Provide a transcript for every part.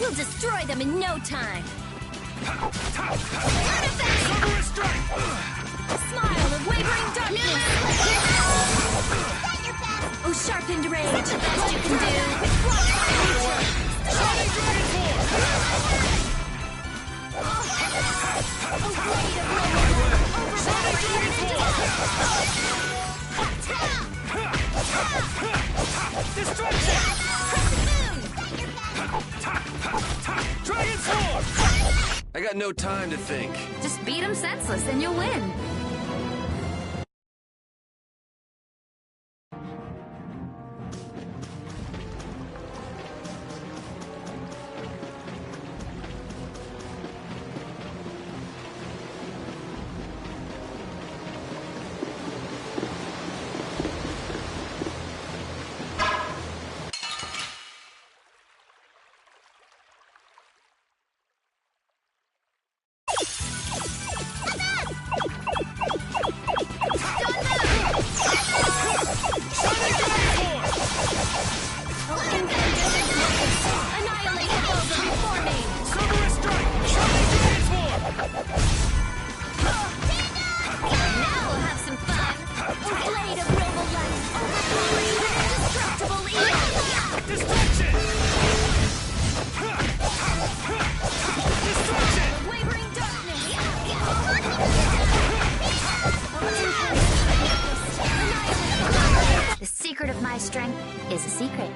We'll destroy them in no time. Smile of wavering darkness. Oh, sharpened rage. Best you can do. Shining Dragon Force. Shining Dragon Force. Destruction. Dragon Sword. I got no time to think. Just beat him senseless and you'll win. The secret of my strength is a secret.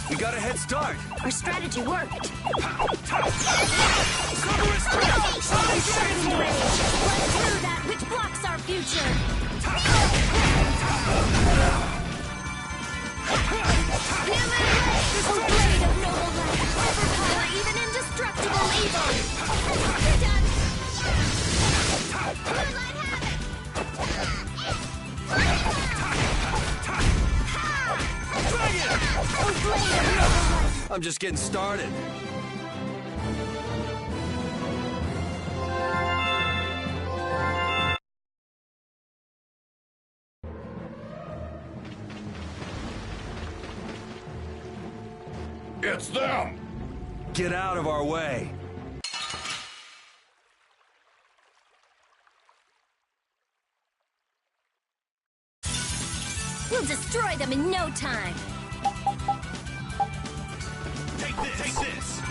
We got a head start. Our strategy worked. Sharpened rage. Let's do that which blocks our future. Oh, blade of noble light. Overpower even indestructible evil. You're done. I'm just getting started. It's them! Get out of our way. We'll destroy them in no time. Take this!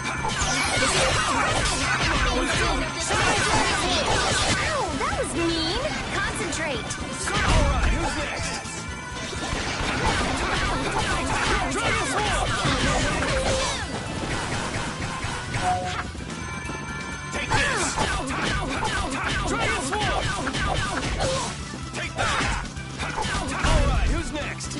Ow, that was mean. Concentrate. Alright, who's next? Dragon Sword! Take this! Dragon Sword! Take that! Alright, who's next?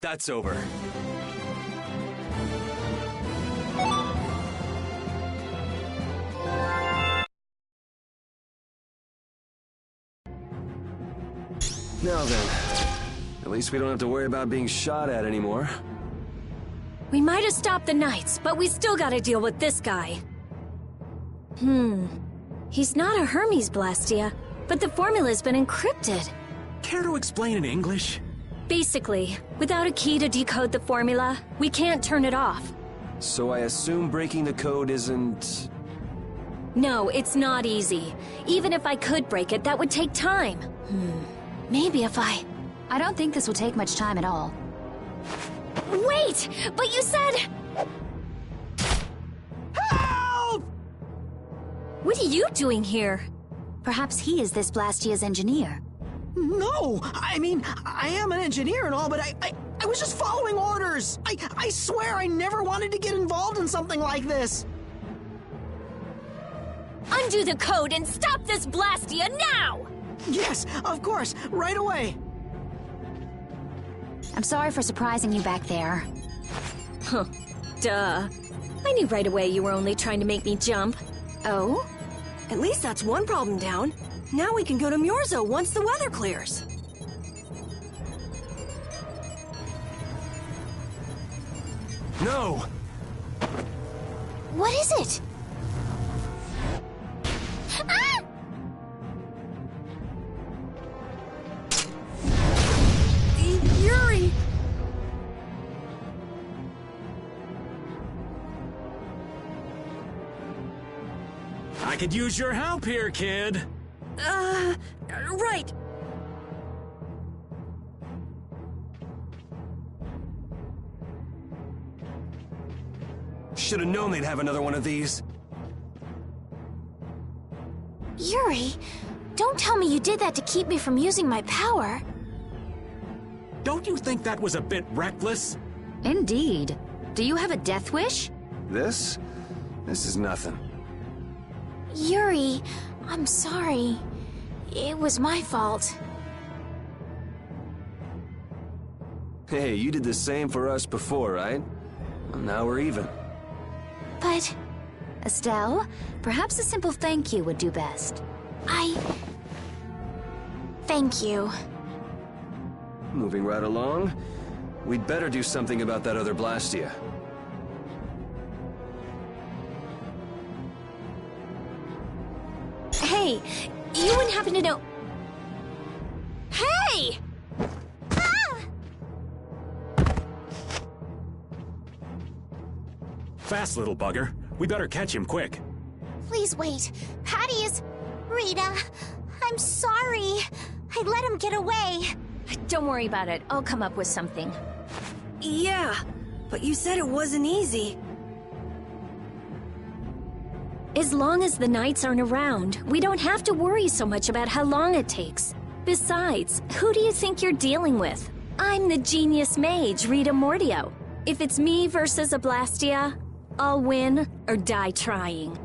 that's over. Now then, at least we don't have to worry about being shot at anymore. We might have stopped the Knights, but we still gotta deal with this guy. He's not a Hermes Blastia, but the formula's been encrypted. Care to explain in English? Basically, without a key to decode the formula, we can't turn it off. So I assume breaking the code isn't... No, it's not easy. Even if I could break it, that would take time. Maybe if I don't think this will take much time at all. Wait! But you said... Help! What are you doing here? Perhaps he is this Blastia's engineer. No! I mean, I am an engineer and all, but I was just following orders! I swear I never wanted to get involved in something like this! Undo the code and stop this Blastia now! Yes, of course, right away! I'm sorry for surprising you back there. Huh. Duh. I knew right away you were only trying to make me jump. Oh? At least that's one problem down. Now we can go to Murzo once the weather clears. No! What is it? Ah! Yuri! I could use your help here, kid. Right. Should have known they'd have another one of these. Yuri, don't tell me you did that to keep me from using my power. Don't you think that was a bit reckless? Indeed. Do you have a death wish? This is nothing. Yuri, I'm sorry. It was my fault. Hey, you did the same for us before, right? Well, now we're even. But Estelle, perhaps a simple thank you would do best. Thank you. Moving right along, we'd better do something about that other Blastia. Hey, you wouldn't happen to know... Hey! Ah! Fast, little bugger. We better catch him quick. Please wait. Patty is... Rita, I'm sorry. I let him get away. Don't worry about it. I'll come up with something. Yeah, but you said it wasn't easy. As long as the Knights aren't around, we don't have to worry so much about how long it takes. Besides, who do you think you're dealing with? I'm the genius mage, Rita Mordio. If it's me versus a Blastia, I'll win or die trying.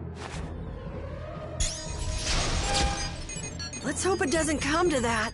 Let's hope it doesn't come to that.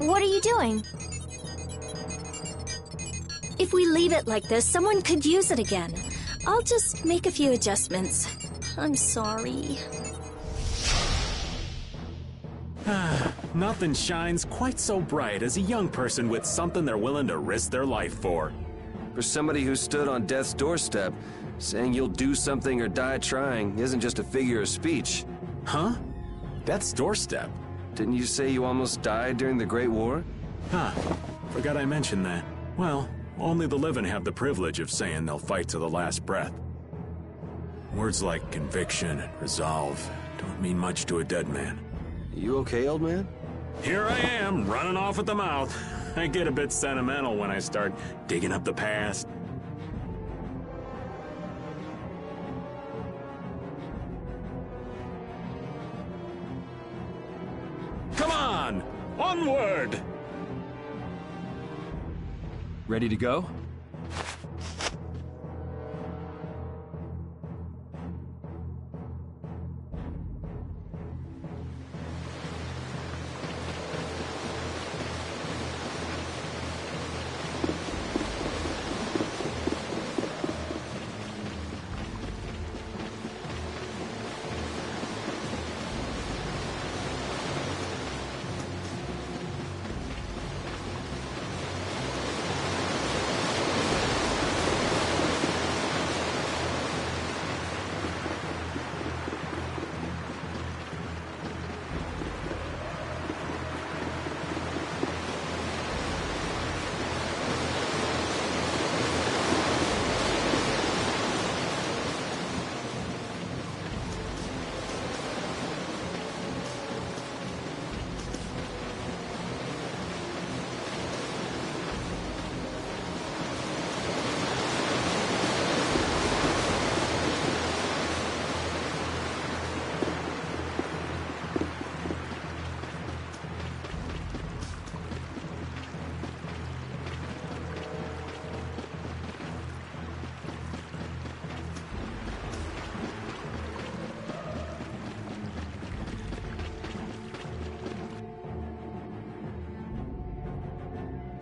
What are you doing? If we leave it like this, someone could use it again. I'll just make a few adjustments. I'm sorry. Nothing shines quite so bright as a young person with something they're willing to risk their life for. For somebody who stood on death's doorstep, saying you'll do something or die trying isn't just a figure of speech. Huh? Death's doorstep? Didn't you say you almost died during the Great War? Huh. Forgot I mentioned that. Well, only the living have the privilege of saying they'll fight to the last breath. Words like conviction and resolve don't mean much to a dead man. You okay, old man? Here I am, running off at the mouth. I get a bit sentimental when I start digging up the past. Come on! Onward! Ready to go?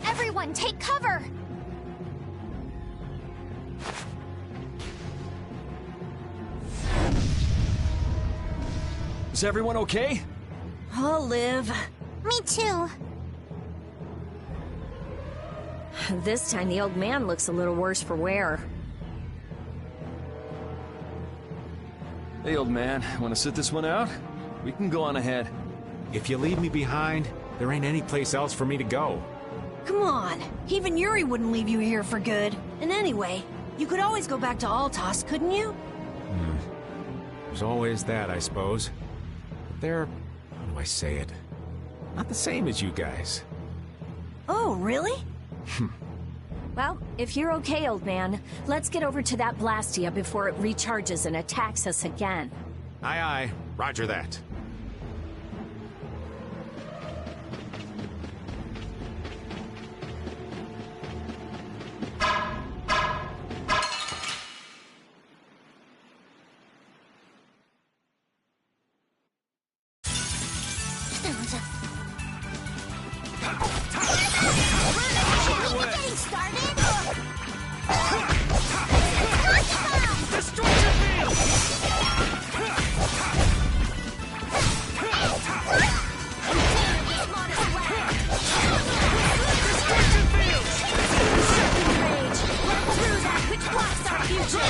Everyone, take cover! Is everyone okay? I'll live. Me too. This time the old man looks a little worse for wear. Hey, old man, want to sit this one out? We can go on ahead. If you leave me behind, there ain't any place else for me to go. Come on. Even Yuri wouldn't leave you here for good. And anyway, you could always go back to Altos, couldn't you? There's always that, I suppose. But they're, how do I say it? Not the same as you guys. Oh, really? Well, if you're okay, old man, let's get over to that Blastia before it recharges and attacks us again. Aye, aye. Roger that. Getting started? Destruction field! Destruction field! Second rage! Run through that which blocks our future!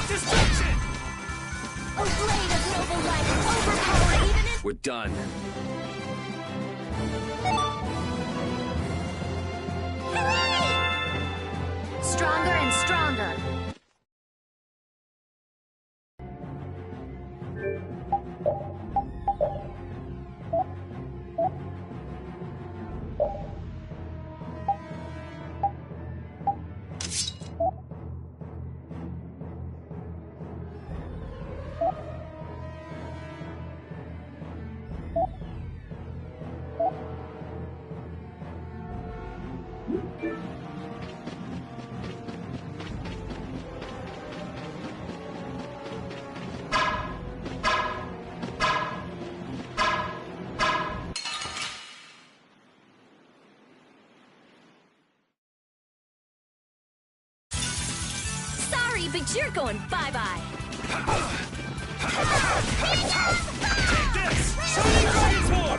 Destruction! A blade of noble light, overpower even in... We're done. Hooray! Stronger and stronger. but you're going bye-bye. This! Shining Dragon's War!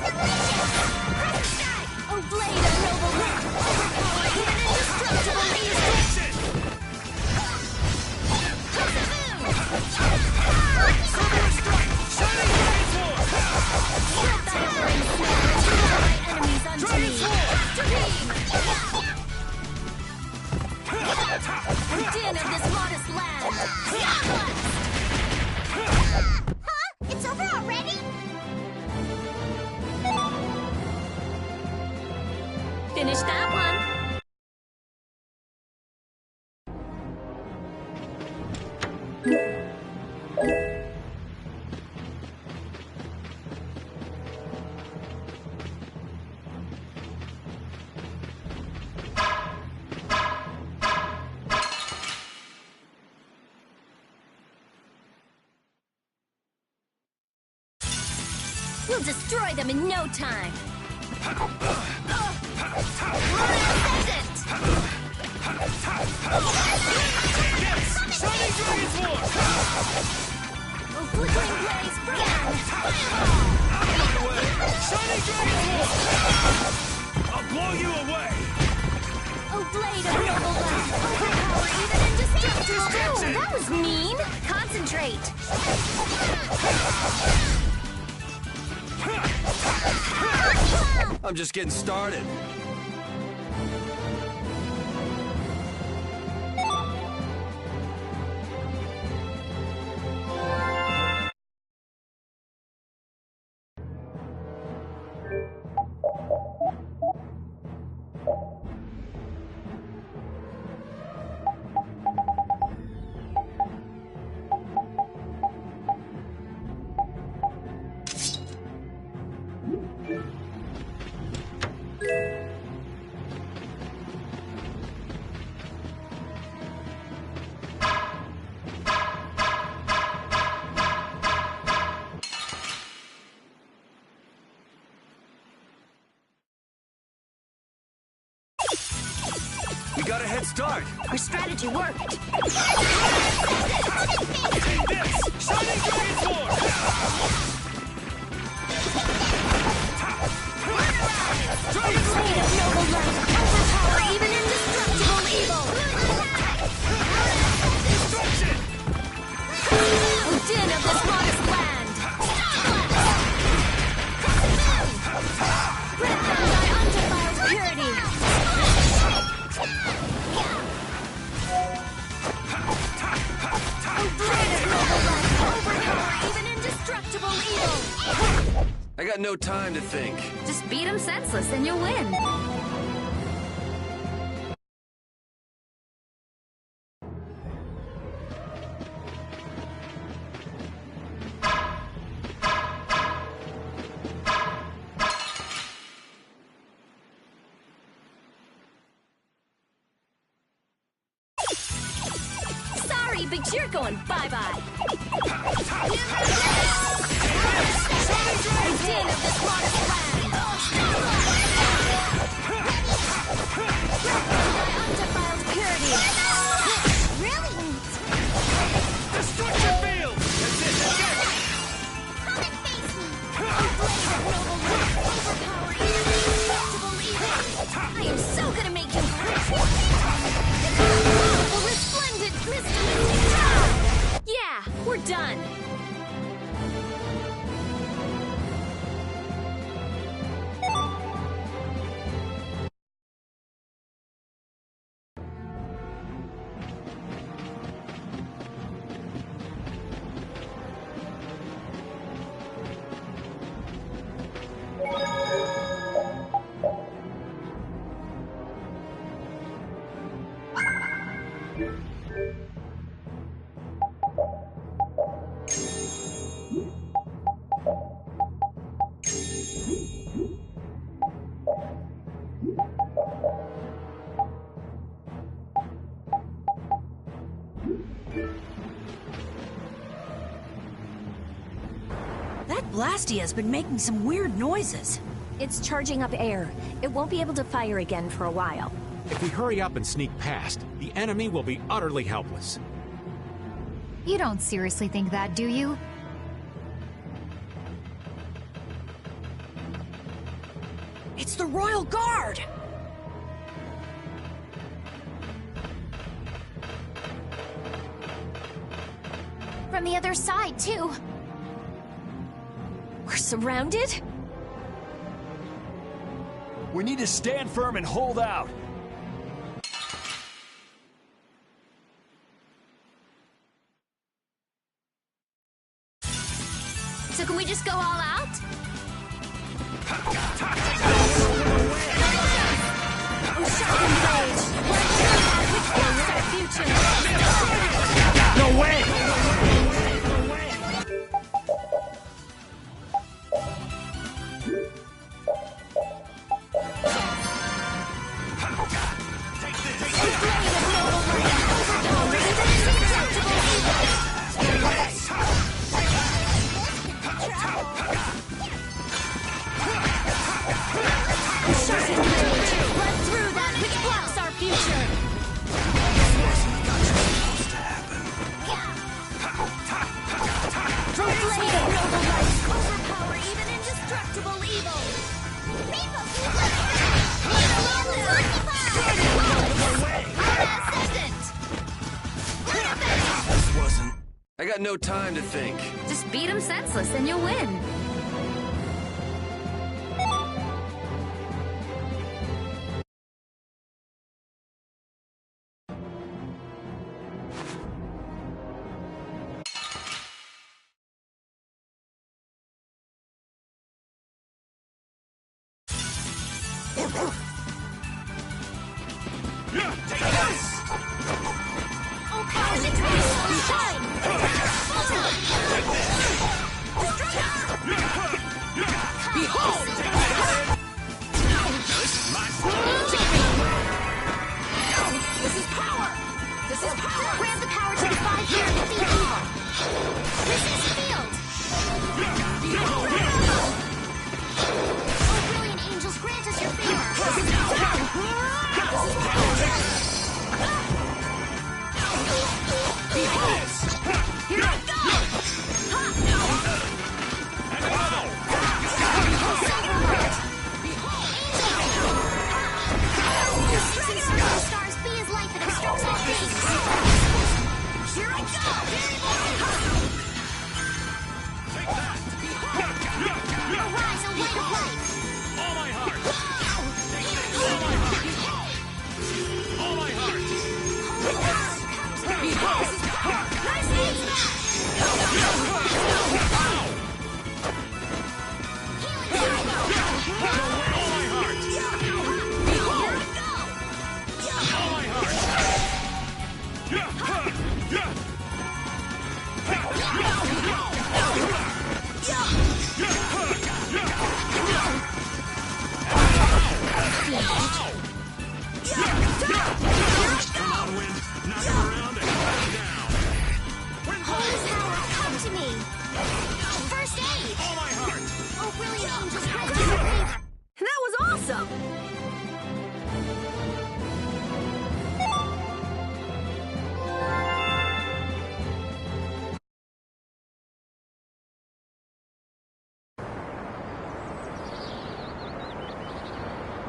Oh, blade of noble wit! Overpower even indestructible evil! Silver Strike! Shining Dragon's War! Slip thy iron snare and pull my enemies unto me! The din of this modest land! Huh? It's over already? Finish that one! We'll destroy them in no time! Shining Dragon's War! Oh, flickering blaze, burn! Out of my way! Shining Dragon's War! I'll blow you away! Oh, blade of noble light! Overpower even indestructible! Oh, that was mean! Concentrate! I'm just getting started. We got a head start. Our strategy worked! Take this! Shining Dragon's War! Dragon's Blade of noble light! Overpower even indestructible evil! Destruction! Oh, din of this modest land! Rid them thy undefiled purity! Oh, blade of noble light! Overpower even indestructible evil! I got no time to think. Just beat him senseless and you'll win. Sorry, but you're going bye-bye. The din of this modest land! Thy undefiled purity! Brilliant! Destruction field! That's it, that's it! Come and face me! Oh, blade of noble light! Overpower even indestructible evil! I am so gonna make you crazy! Oh, resplendent mist! Yeah, we're done! That Blastia's been making some weird noises. It's charging up air. It won't be able to fire again for a while. If we hurry up and sneak past, the enemy will be utterly helpless. You don't seriously think that, do you? It's the Royal Guard! From the other side, too. We're surrounded? We need to stand firm and hold out. So can we just go all out? No way! I got no time to think. Just beat him senseless and you'll win.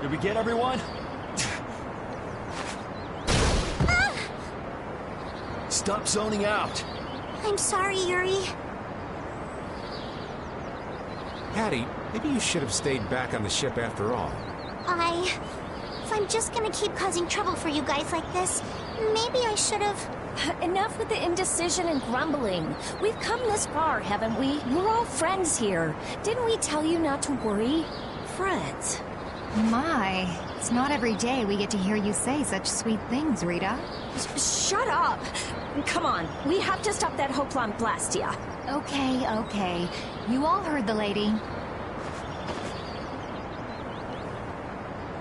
Did we get everyone? Stop zoning out. I'm sorry, Yuri. Patty, maybe you should have stayed back on the ship after all. If I'm just gonna keep causing trouble for you guys like this, maybe I should have... Enough with the indecision and grumbling. We've come this far, haven't we? We're all friends here. Didn't we tell you not to worry? Friends. My, it's not every day we get to hear you say such sweet things, Rita. Shut up! Come on, we have to stop that Hoplon Blastia. Okay, okay. You all heard the lady.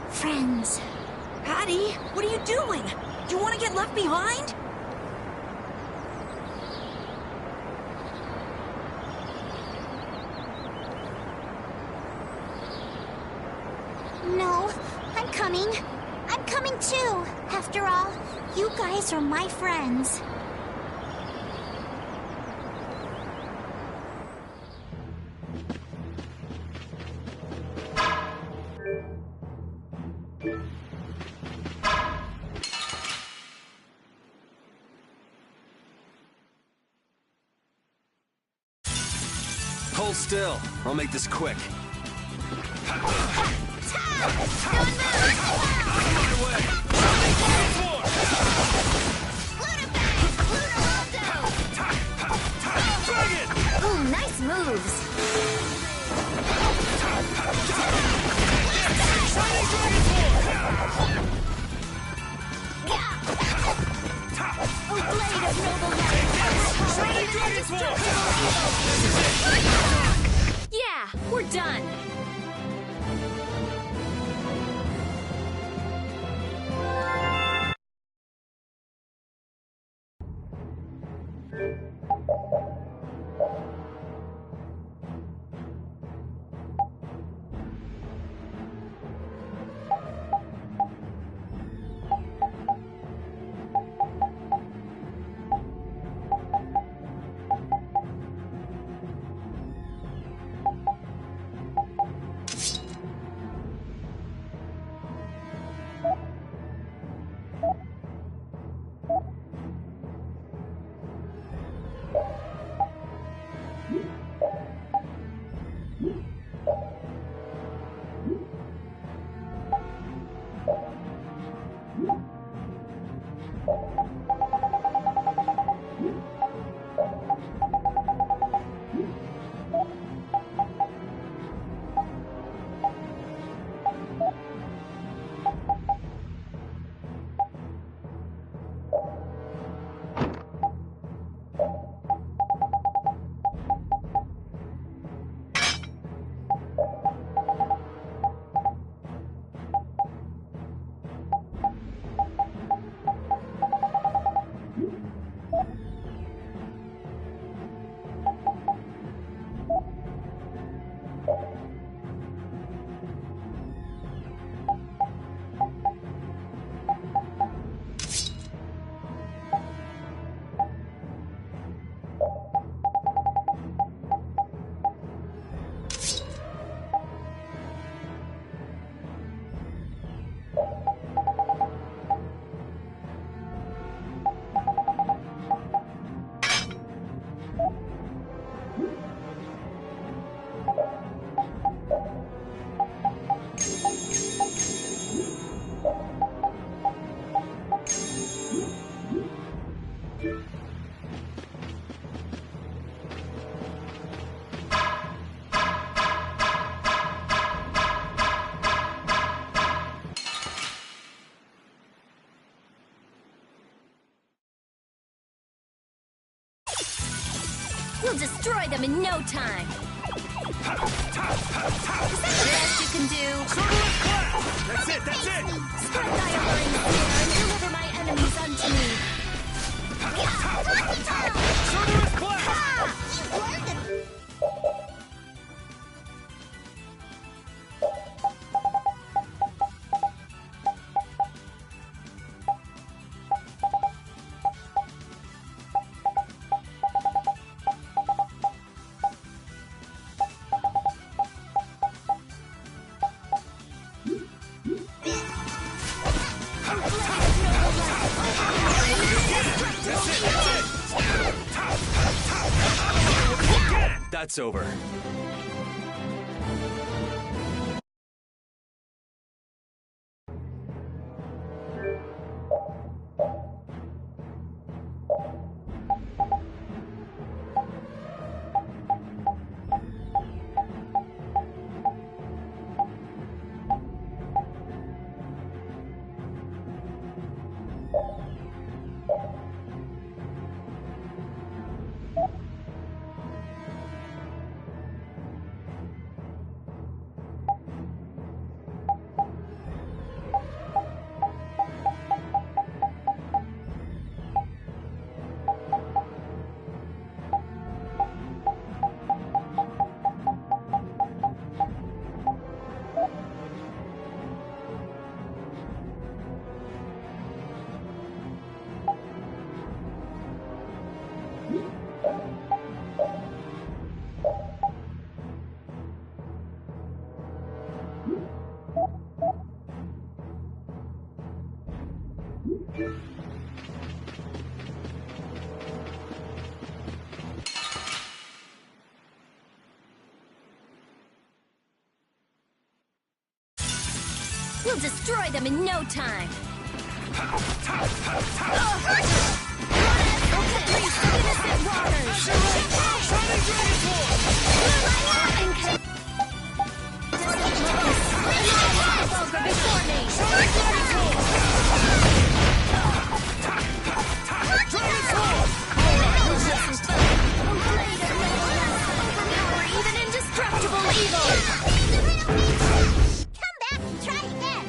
Friends. Patty, what are you doing? Do you want to get left behind? No, I'm coming. I'm coming too. After all, you guys are my friends. Hold still. I'll make this quick. Out of my way! Sonic Transport! Dragon! Ooh, nice moves. Shining Dragon Force! Ooh, blade of noble light. Shining Dragon Force! Yeah, we're done. We'll destroy them in no time. Is that the best you can do? That's it, that's it! Strike thy alluring spear and deliver my enemies unto me. Cerberus Blast! That's over. We'll destroy them in no time. Innocent waters. Shining Dragon even indestructible evil. Come back and try again.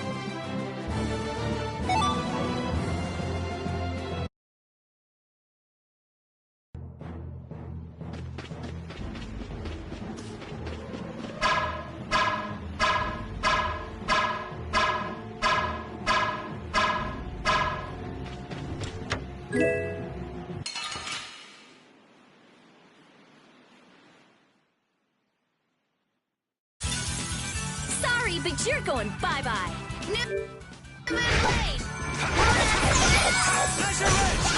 Sorry, but you're going bye-bye. Nip.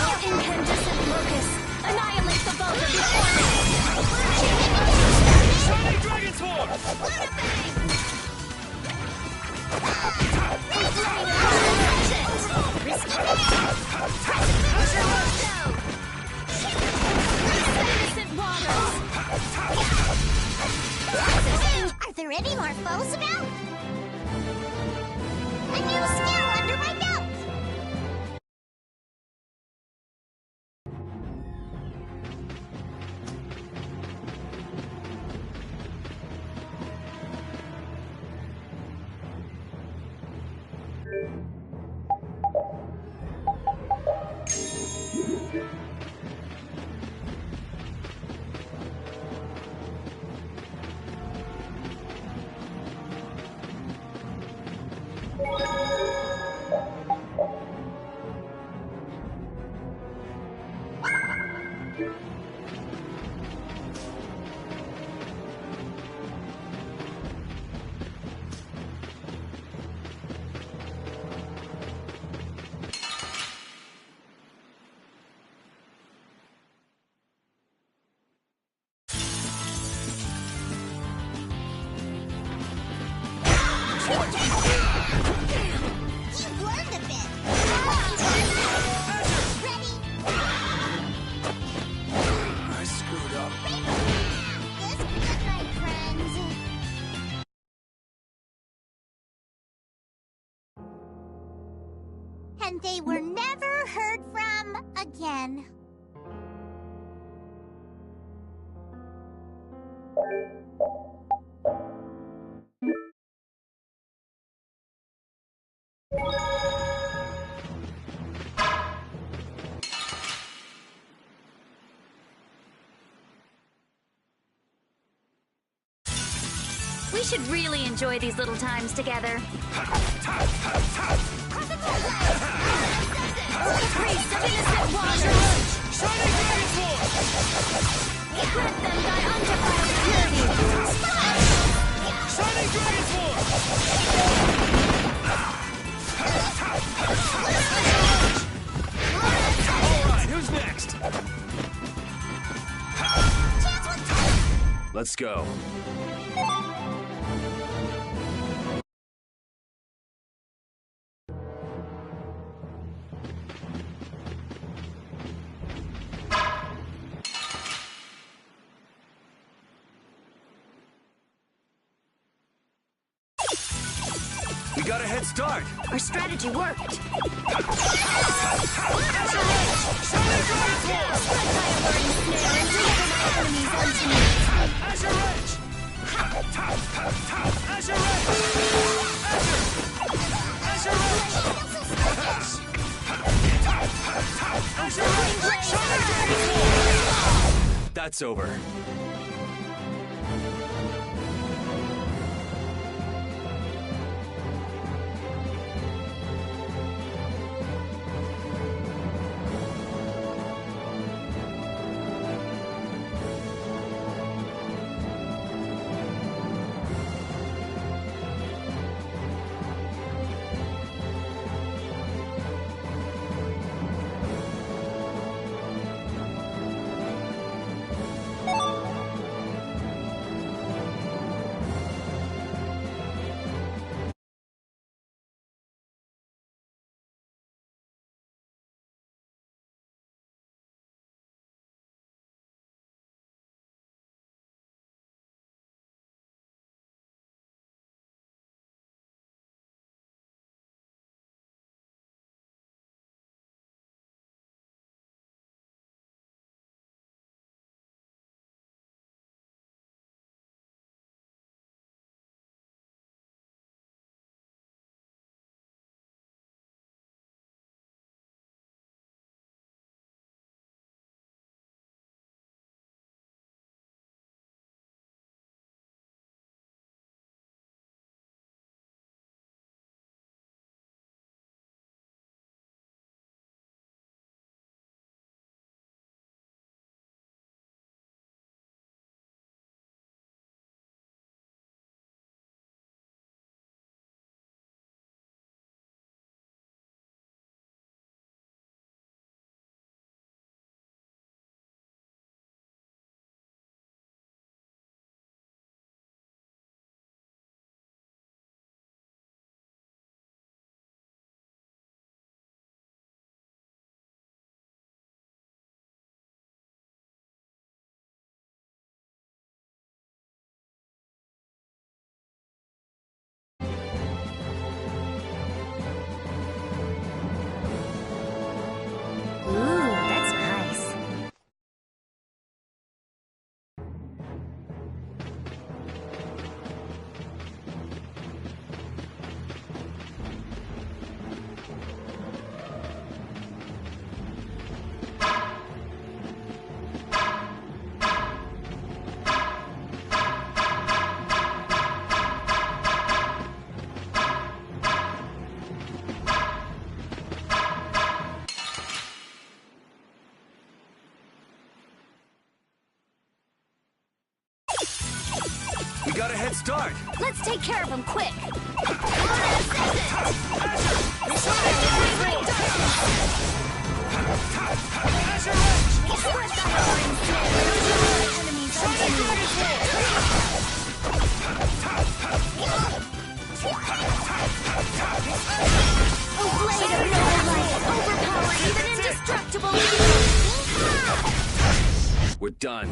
Oh, incandescent locust. Annihilate the Vulgar before me. Shining Dragon Sword! Innocent waters. Are there any more foes about? A new skill under my belt! You've learned a bit. Ready? I screwed up. This is my friends. And they were never heard from again. We should really enjoy these little times together. Priest of innocent waters. Shining Dragon Sword! Grant them thy undefiled purity. Shining Dragon Sword! Alright, who's next? Let's go. We got a head start. Our strategy worked. Shining Dragon Sword! Spread my alluring snare and deliver my enemies unto me. Azure Edge! Azure Edge! Azure Edge! Azure Edge! Shining Dragon Sword! That's over. got a head start. Let's take care of him quick. We're done.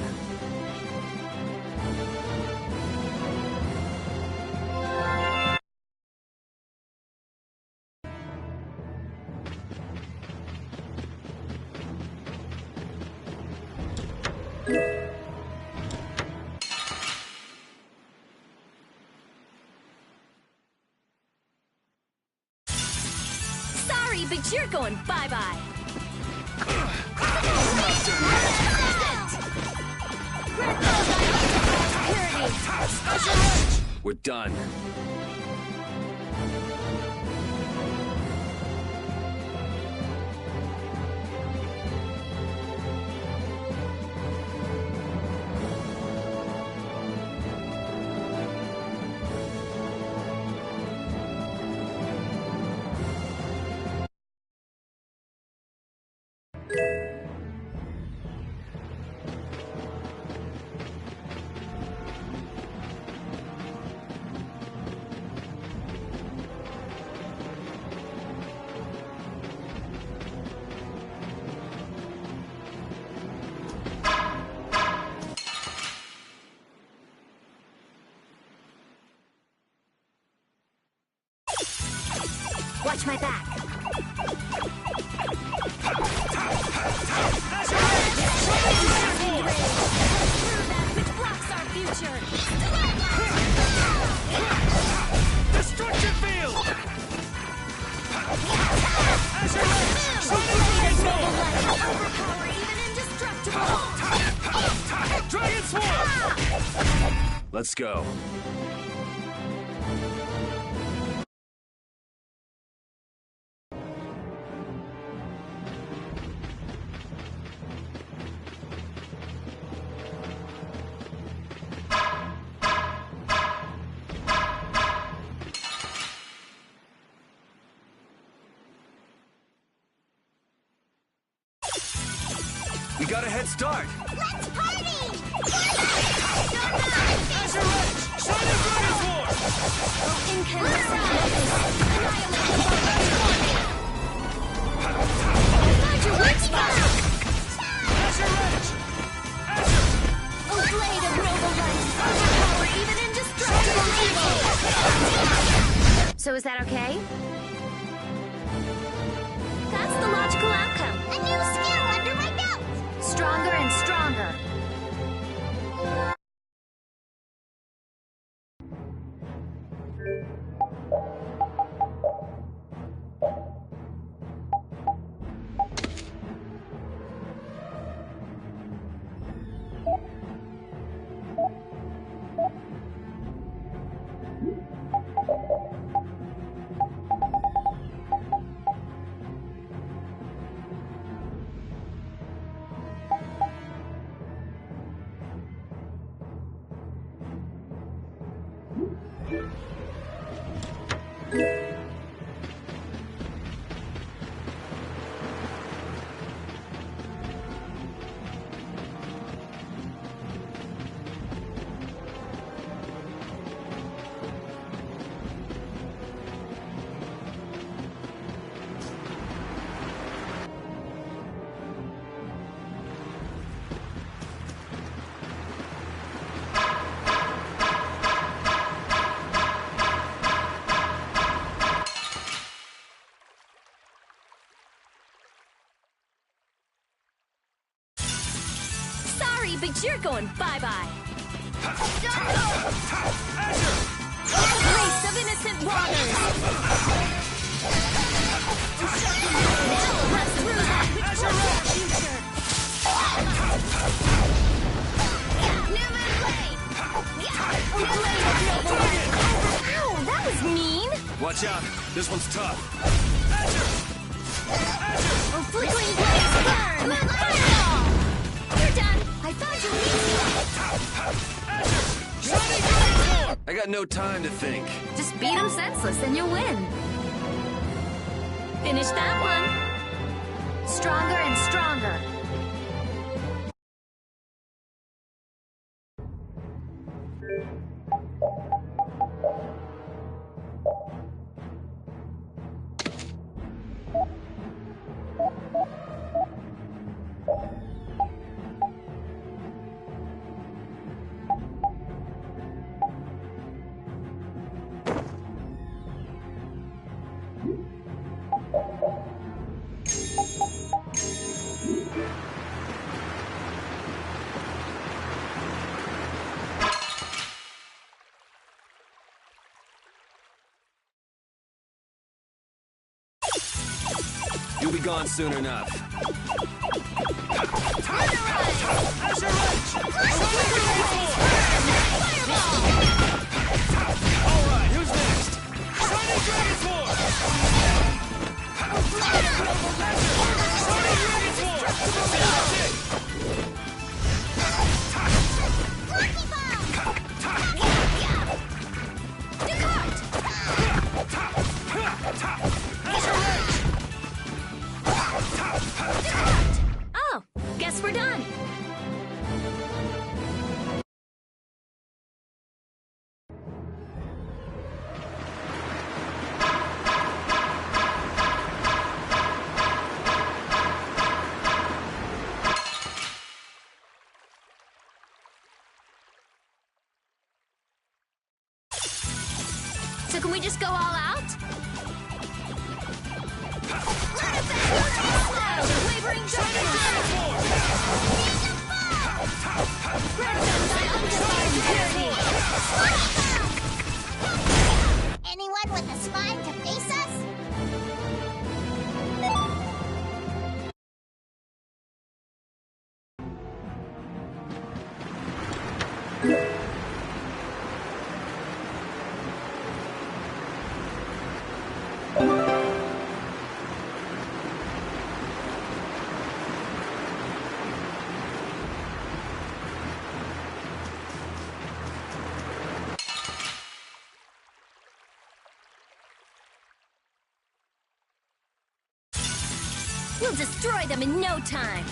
Sorry, but you're going bye-bye. We're done. Watch my back. Which blocks our future. Destruction field! Overpower even indestructible. Dragon Swarm! Let's go. We got a head start. Let's party! Azure Edge! Shining Dragon Swarm! Incandescent Azure Edge! Azure! A blade of noble light. Overpower even indestructible evil. So is that okay? That's the logical outcome. A new skill under my belt! Stronger and stronger. But you're going bye-bye. Race of innocent waters. Let's through that which was our future. Newman blade. Ow, that was mean. Watch out. This one's tough. Oh, flickering blaze burn. Fireball. You're done. I found you easy. Shining Dragon Swarm! I got no time to think. Just beat him senseless and you'll win. Finish that one. Stronger and stronger. You'll be gone soon enough. Azure Alright, who's next? Shining Dragon Force! Shining Dragon Force! That's it! Oh, guess we're done. So can we just go all out? Wavering Anyone with a spine to face us? We'll destroy them in no time.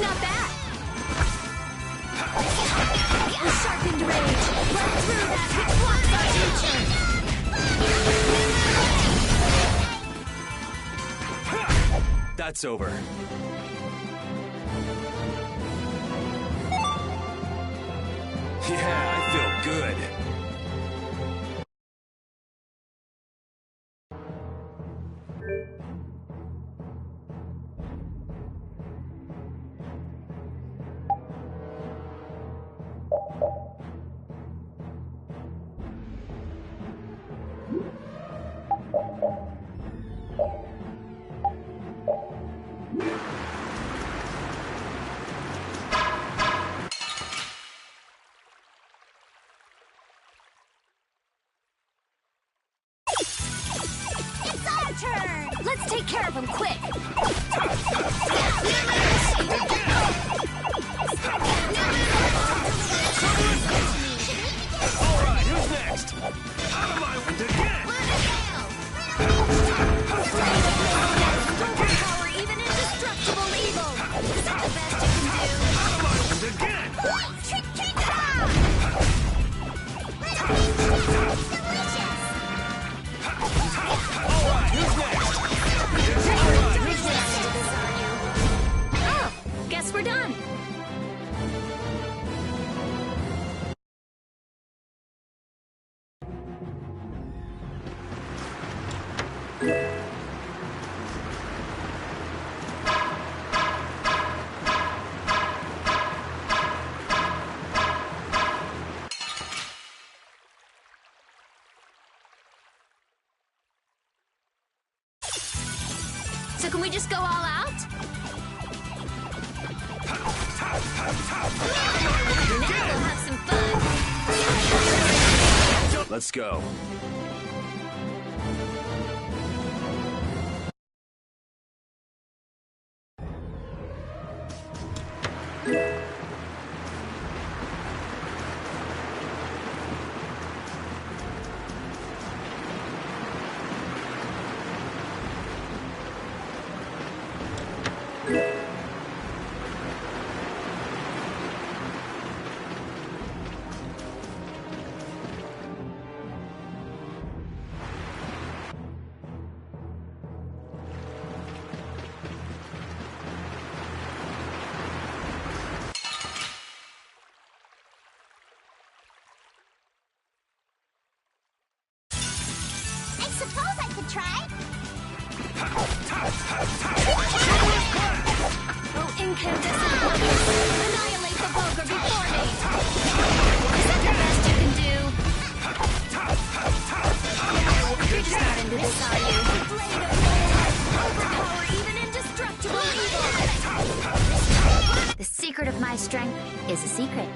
Not bad. A sharpened rage. Run through that which blocks our future. That's over. Yeah, I feel good. Let's take care of him quick. Alright, who's next? Out of my wind again! Overpower even indestructible evil. Is that the best you can do? Out of my wind again! Alright, who's next? Alright, who's next? Oh, guess we're done. So can we just go all out? Now we'll have some fun. Let's go. I suppose I could try. Oh, incandescent warriors! Annihilate the Vulgar before me! Is that the best you can do? You're just not into this, are you? Blade of Malchiel! Overpower even indestructible evil! The secret of my strength is a secret.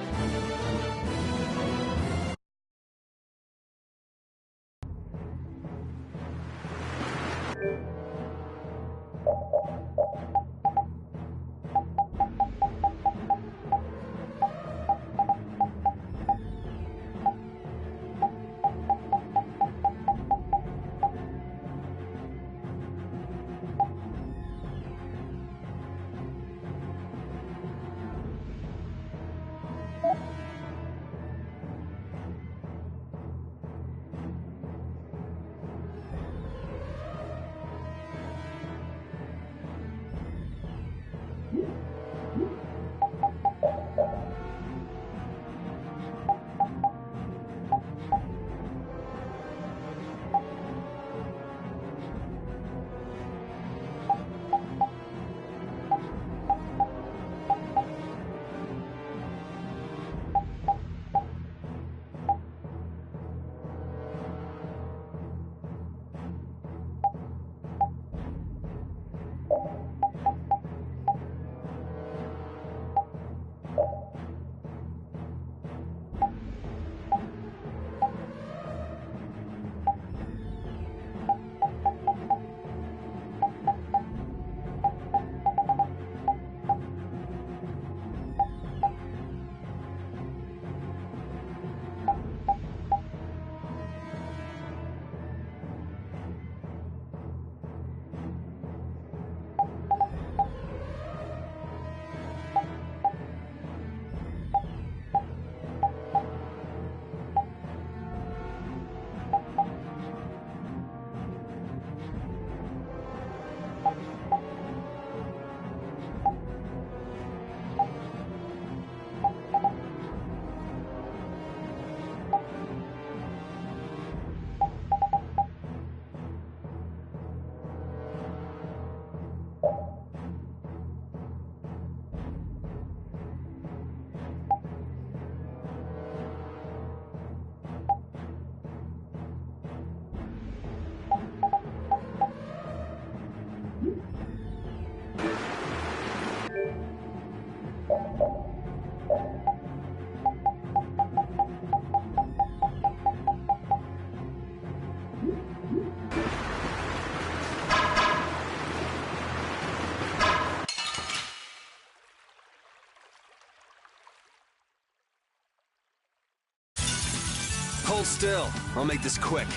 Hold still. I'll make this quick.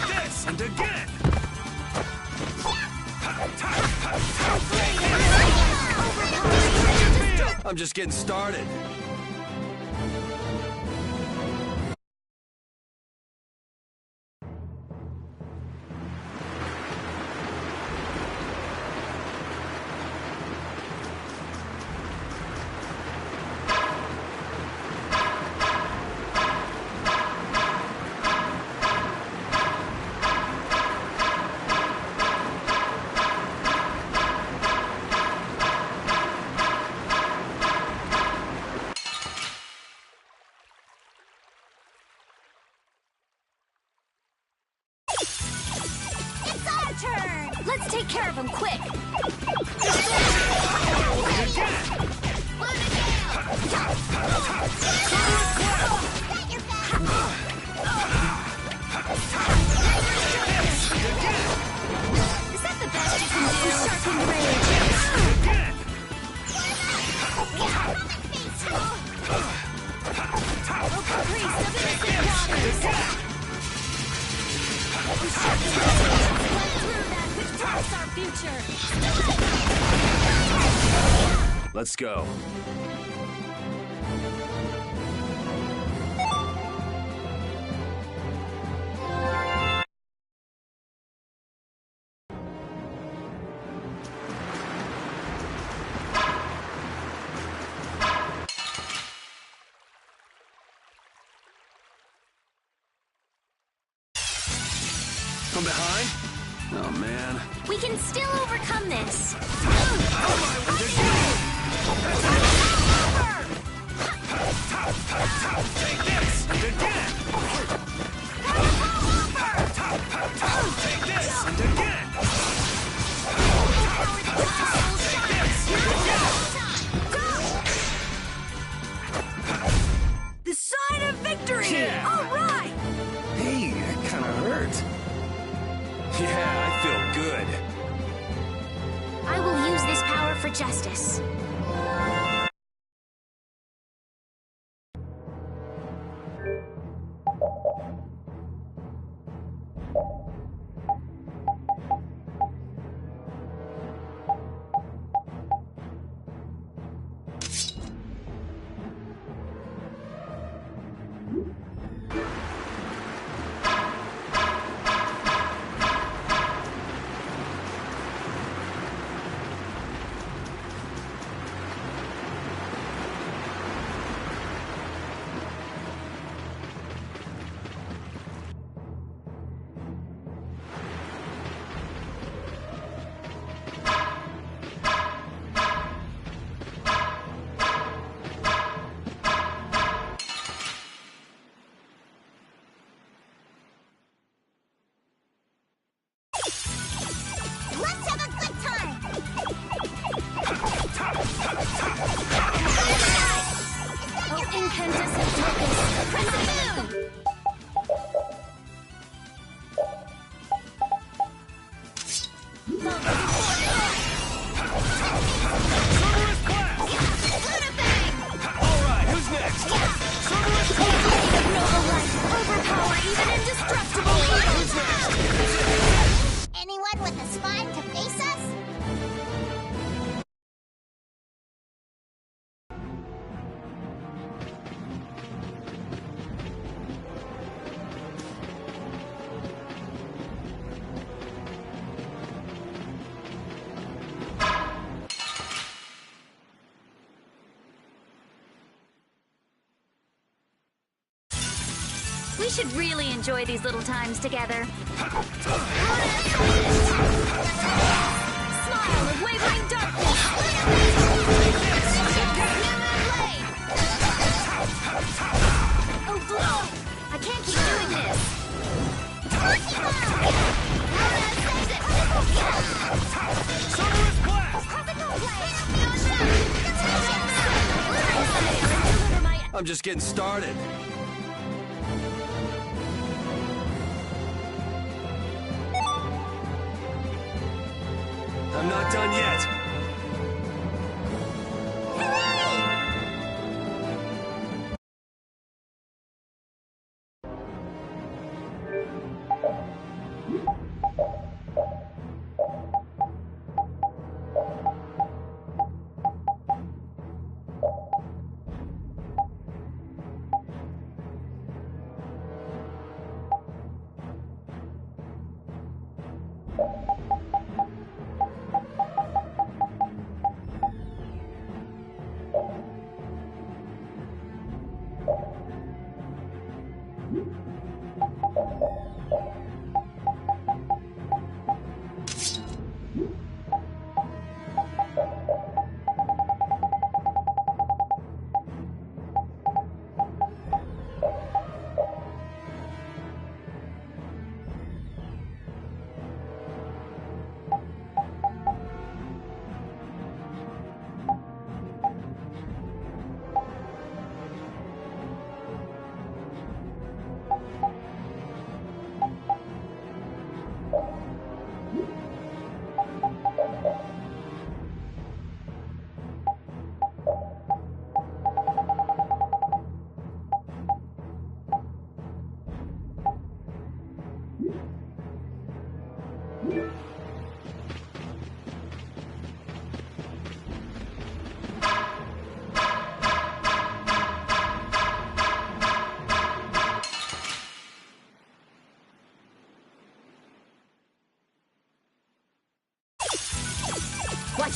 This and again! I'm just getting started. Let's take care of him quick! Let's go. From behind? Oh, man. We can still overcome this. Take this! And again! Take this! And again! The sign of victory! Yeah. All right! Hey, that kind of hurt. Yeah, I feel good. I will use this power for justice. Let's have a good time! Oh, incandescent focus. Boom! Alright, who's next? Noble light, overpower even indestructible evil. Anyone with a spine to face us? We should really enjoy these little times together. Smile of wavering darkness. Oh, blow! I can't keep doing this. Sonorous blast! I'm just getting started. I'm not done yet.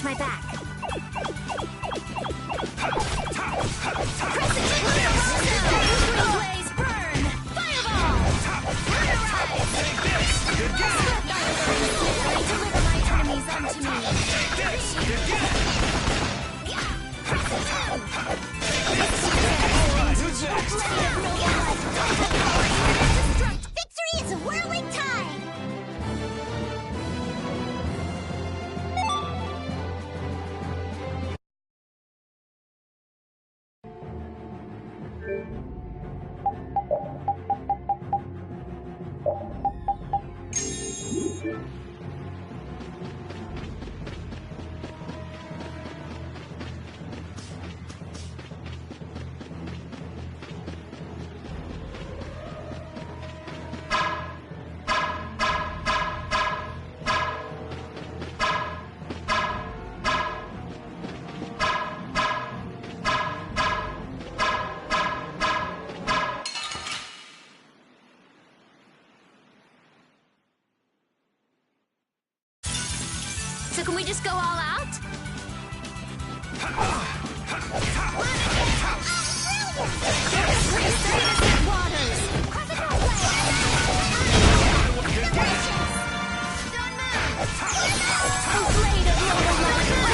my back. Blaze, burn! Fireball! Take this! Good guy! Deliver my enemies unto me. Take this! Good guy! Alright, who's next? Victory is a whirling tide! So can we just go all out?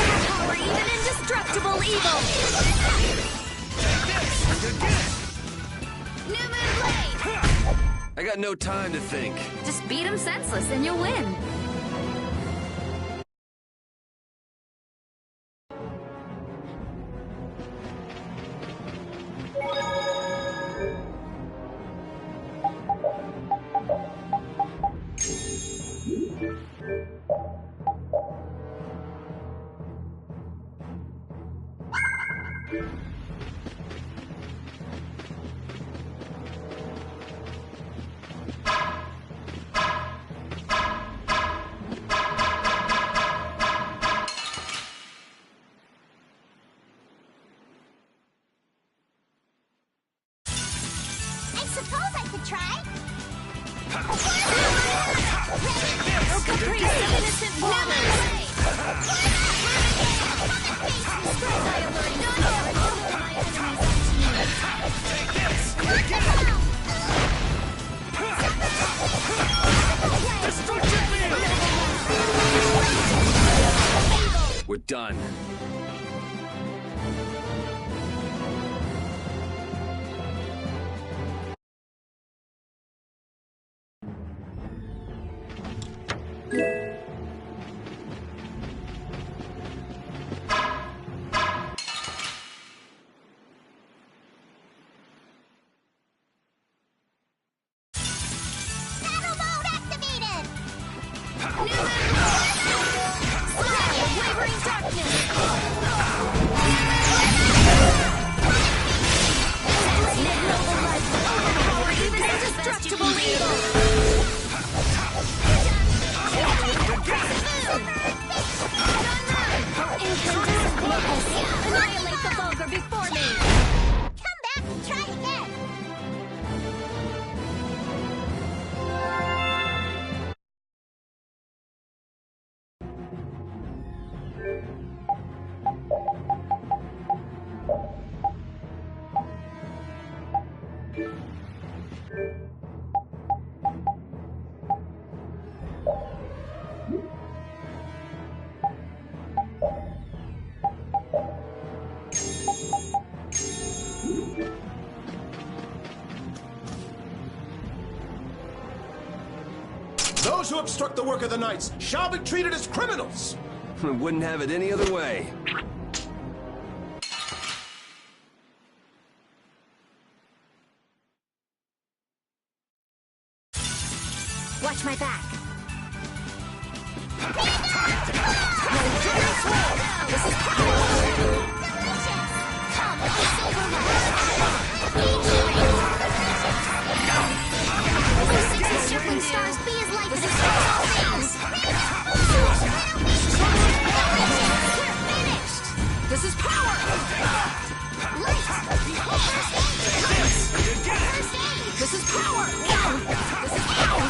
Overpower even indestructible evil! New Moon Blade! I got no time to think. Just beat him senseless and you'll win. I suppose I could try. Caprice of innocent waters! We're done. Battle mode activated! Wavering darkness! Ignoble light! Overpower even indestructible evil! Incandescent locus! Annihilate the vulgar before me! Come back and try again! Those who obstruct the work of the Knights shall be treated as criminals! Wouldn't have it any other way. Watch my back! Circling stars be as light as a star. We're finished! This is power! Light! First aid! This is power! This is power!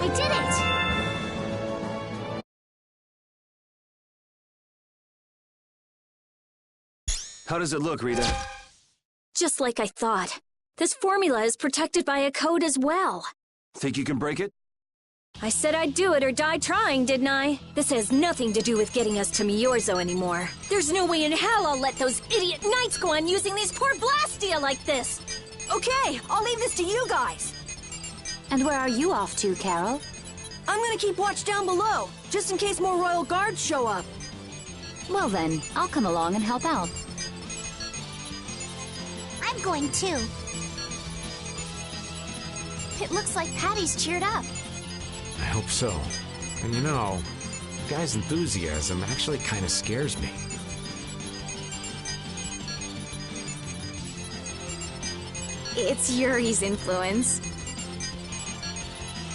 I did it! How does it look, Rita? Just like I thought. This formula is protected by a code as well. Think you can break it? I said I'd do it or die trying, didn't I? This has nothing to do with getting us to Miorzo anymore. There's no way in hell I'll let those idiot knights go on using these poor Blastia like this! Okay, I'll leave this to you guys. And where are you off to, Carol? I'm gonna keep watch down below, just in case more royal guards show up. Well then, I'll come along and help out. I'm going too. It looks like Patty's cheered up. I hope so. And you know, the guy's enthusiasm actually kind of scares me. It's Yuri's influence.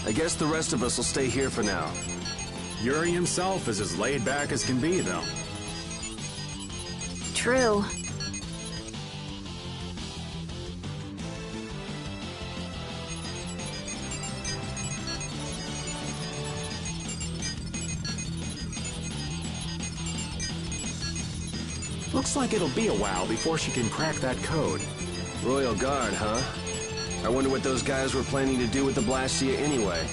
I guess the rest of us will stay here for now. Yuri himself is as laid back as can be, though. True. Looks like it'll be a while before she can crack that code. Royal Guard, huh? I wonder what those guys were planning to do with the Blastia anyway.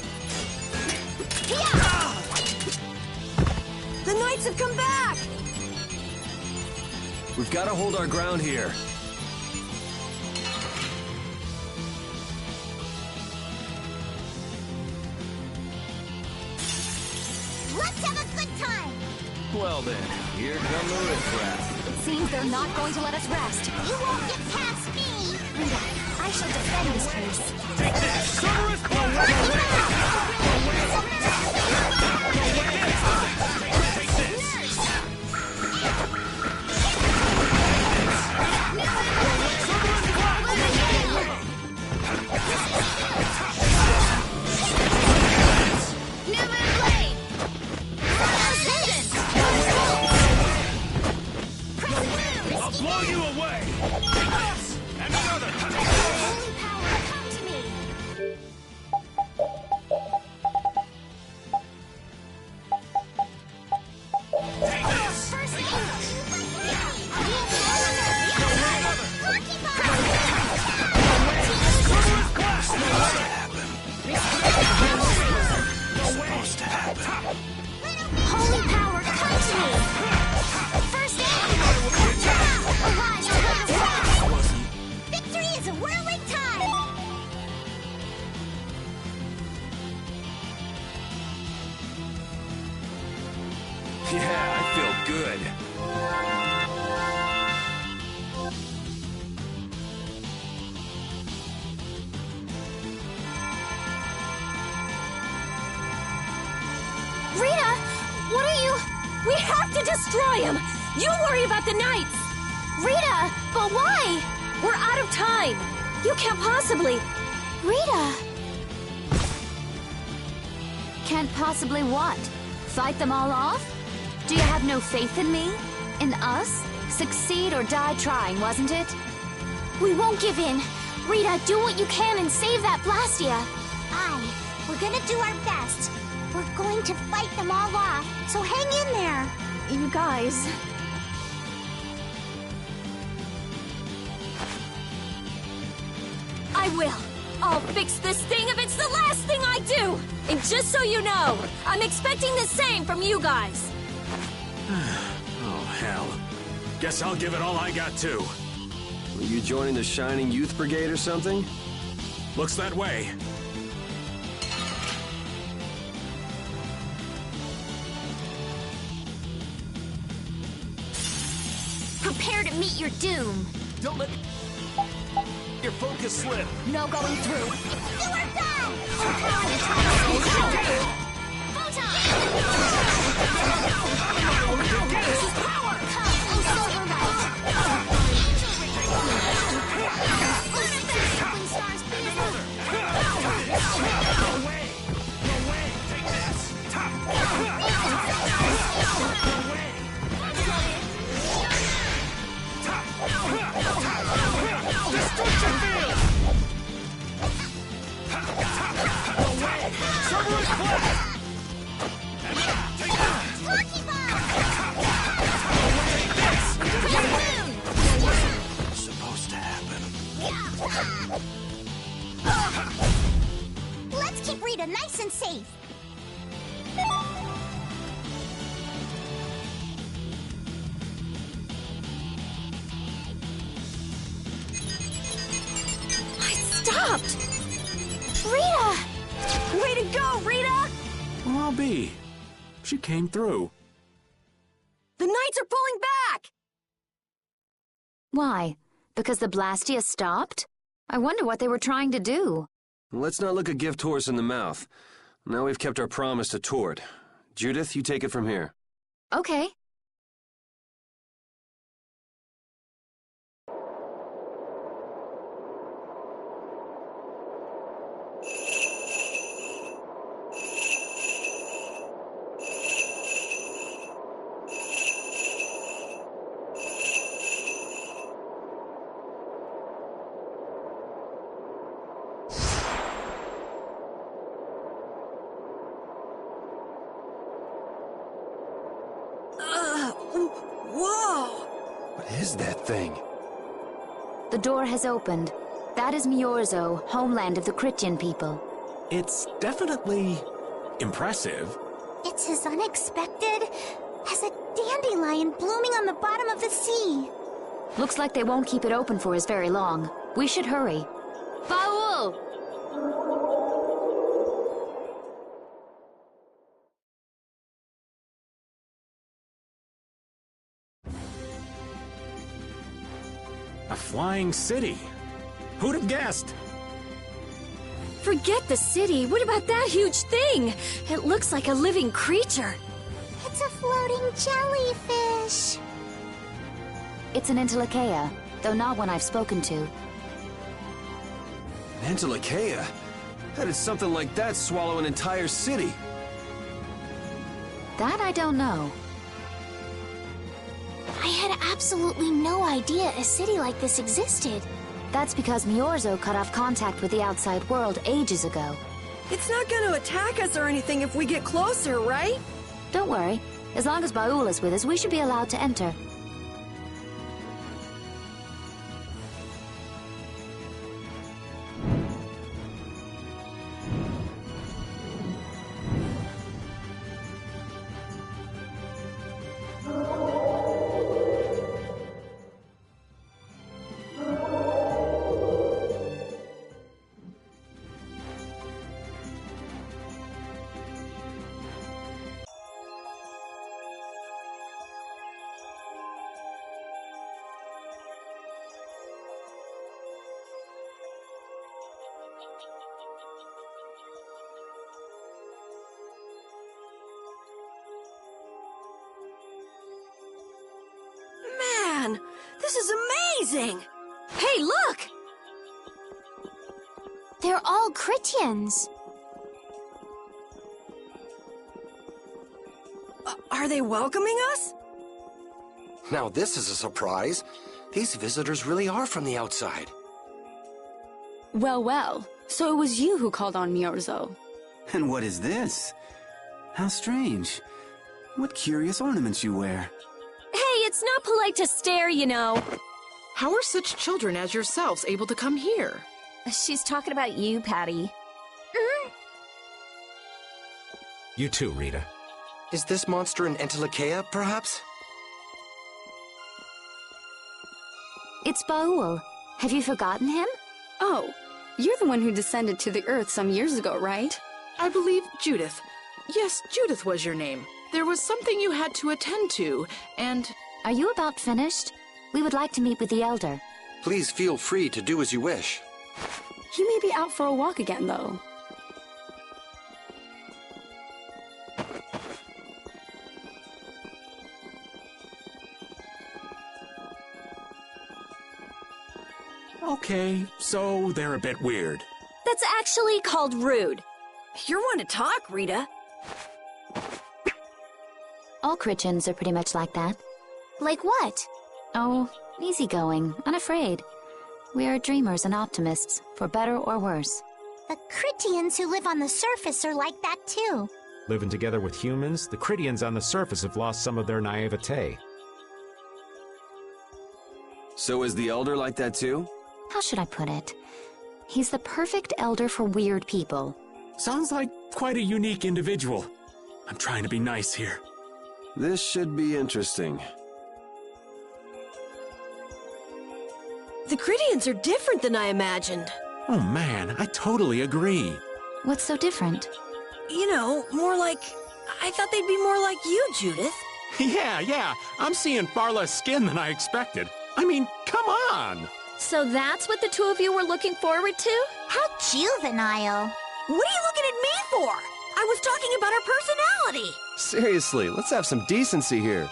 The knights have come back! We've got to hold our ground here. Let's have a good time! Well then, here come the riffraff. It seems they're not going to let us rest. You won't get past me! Rita, I shall defend this place. Take this! Cerberus blast! Take this! I'll blow you away! Take this! And another! Holy power, come to me! Take this! First aid! Supposed to happen. Holy power, come to me! First aid! Victory is a whirling tide! Yeah, I feel good. Rita! What are you... We have to destroy him! You worry about the knights! Rita! But why? We're out of time! You can't possibly... Rita! Can't possibly what? Fight them all off? Do you have no faith in me? In us? Succeed or die trying, wasn't it? We won't give in. Rita, do what you can and save that Blastia. Aye, we're gonna do our best. We're going to fight them all off, so hang in there. You guys... I will. I'll fix this thing if it's the last thing I do. And just so you know, I'm expecting the same from you guys. Oh, hell. Guess I'll give it all I got, too. Were you joining the Shining Youth Brigade or something? Looks that way. Prepare to meet your doom. Don't let your focus slip. No going through. You are done! This is power! Come, oh Silver Knight! Stars, No way! No way! Take this! Top! No way! Destruction field! No way! Cerberus Rita nice and safe. I stopped! Rita! Way to go, Rita! Well, I'll be. She came through. The Knights are pulling back! Why? Because the Blastia stopped? I wonder what they were trying to do. Let's not look a gift horse in the mouth. Now we've kept our promise to Tord. Judith, you take it from here. Okay. Whoa! What is that thing? The door has opened. That is Miorzo, homeland of the Critian people. It's definitely impressive. It's as unexpected as a dandelion blooming on the bottom of the sea. Looks like they won't keep it open for us very long. We should hurry. Baul! A flying city. Who'd have guessed? Forget the city. What about that huge thing? It looks like a living creature. It's a floating jellyfish. It's an Entelekea, though not one I've spoken to. An Entelekea? How did something like that swallow an entire city? That I don't know. I had absolutely no idea a city like this existed. That's because Miorzo cut off contact with the outside world ages ago. It's not gonna attack us or anything if we get closer, right? Don't worry. As long as Baul is with us, we should be allowed to enter. Man, this is amazing! Hey, look! They're all Critians. Are they welcoming us? Now this is a surprise. These visitors really are from the outside. Well, well. So it was you who called on Miorzo. And what is this? How strange. What curious ornaments you wear. Hey, it's not polite to stare, you know. How are such children as yourselves able to come here? She's talking about you, Patty. You too, Rita. Is this monster an Entelekea, perhaps? It's Baul. Have you forgotten him? Oh, you're the one who descended to the Earth some years ago, right? I believe Judith. Yes, Judith was your name. There was something you had to attend to, and... Are you about finished? We would like to meet with the Elder. Please feel free to do as you wish. He may be out for a walk again, though. Okay, so they're a bit weird. That's actually called rude. You're one to talk, Rita. All Critians are pretty much like that. Like what? Oh, easygoing, unafraid. We are dreamers and optimists, for better or worse. The Critians who live on the surface are like that too. Living together with humans, the Critians on the surface have lost some of their naivete. So is the Elder like that too? How should I put it? He's the perfect elder for weird people. Sounds like quite a unique individual. I'm trying to be nice here. This should be interesting. The Critians are different than I imagined. Oh man, I totally agree. What's so different? You know, more like... I thought they'd be more like you, Judith. Yeah, I'm seeing far less skin than I expected. I mean, come on! So that's what the two of you were looking forward to? How juvenile. What are you looking at me for? I was talking about her personality. Seriously, let's have some decency here.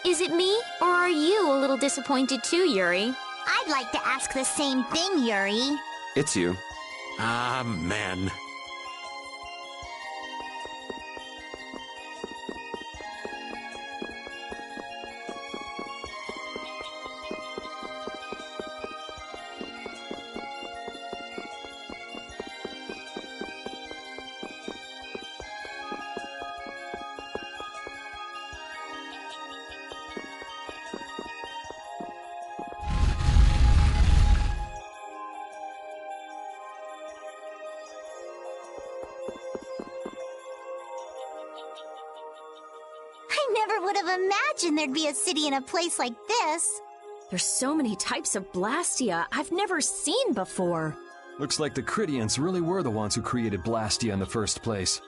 Is it me, or are you a little disappointed too, Yuri? I'd like to ask the same thing, Yuri. It's you. Ah, man. Never would have imagined there'd be a city in a place like this. There's so many types of Blastia I've never seen before. Looks like the Critians really were the ones who created Blastia in the first place.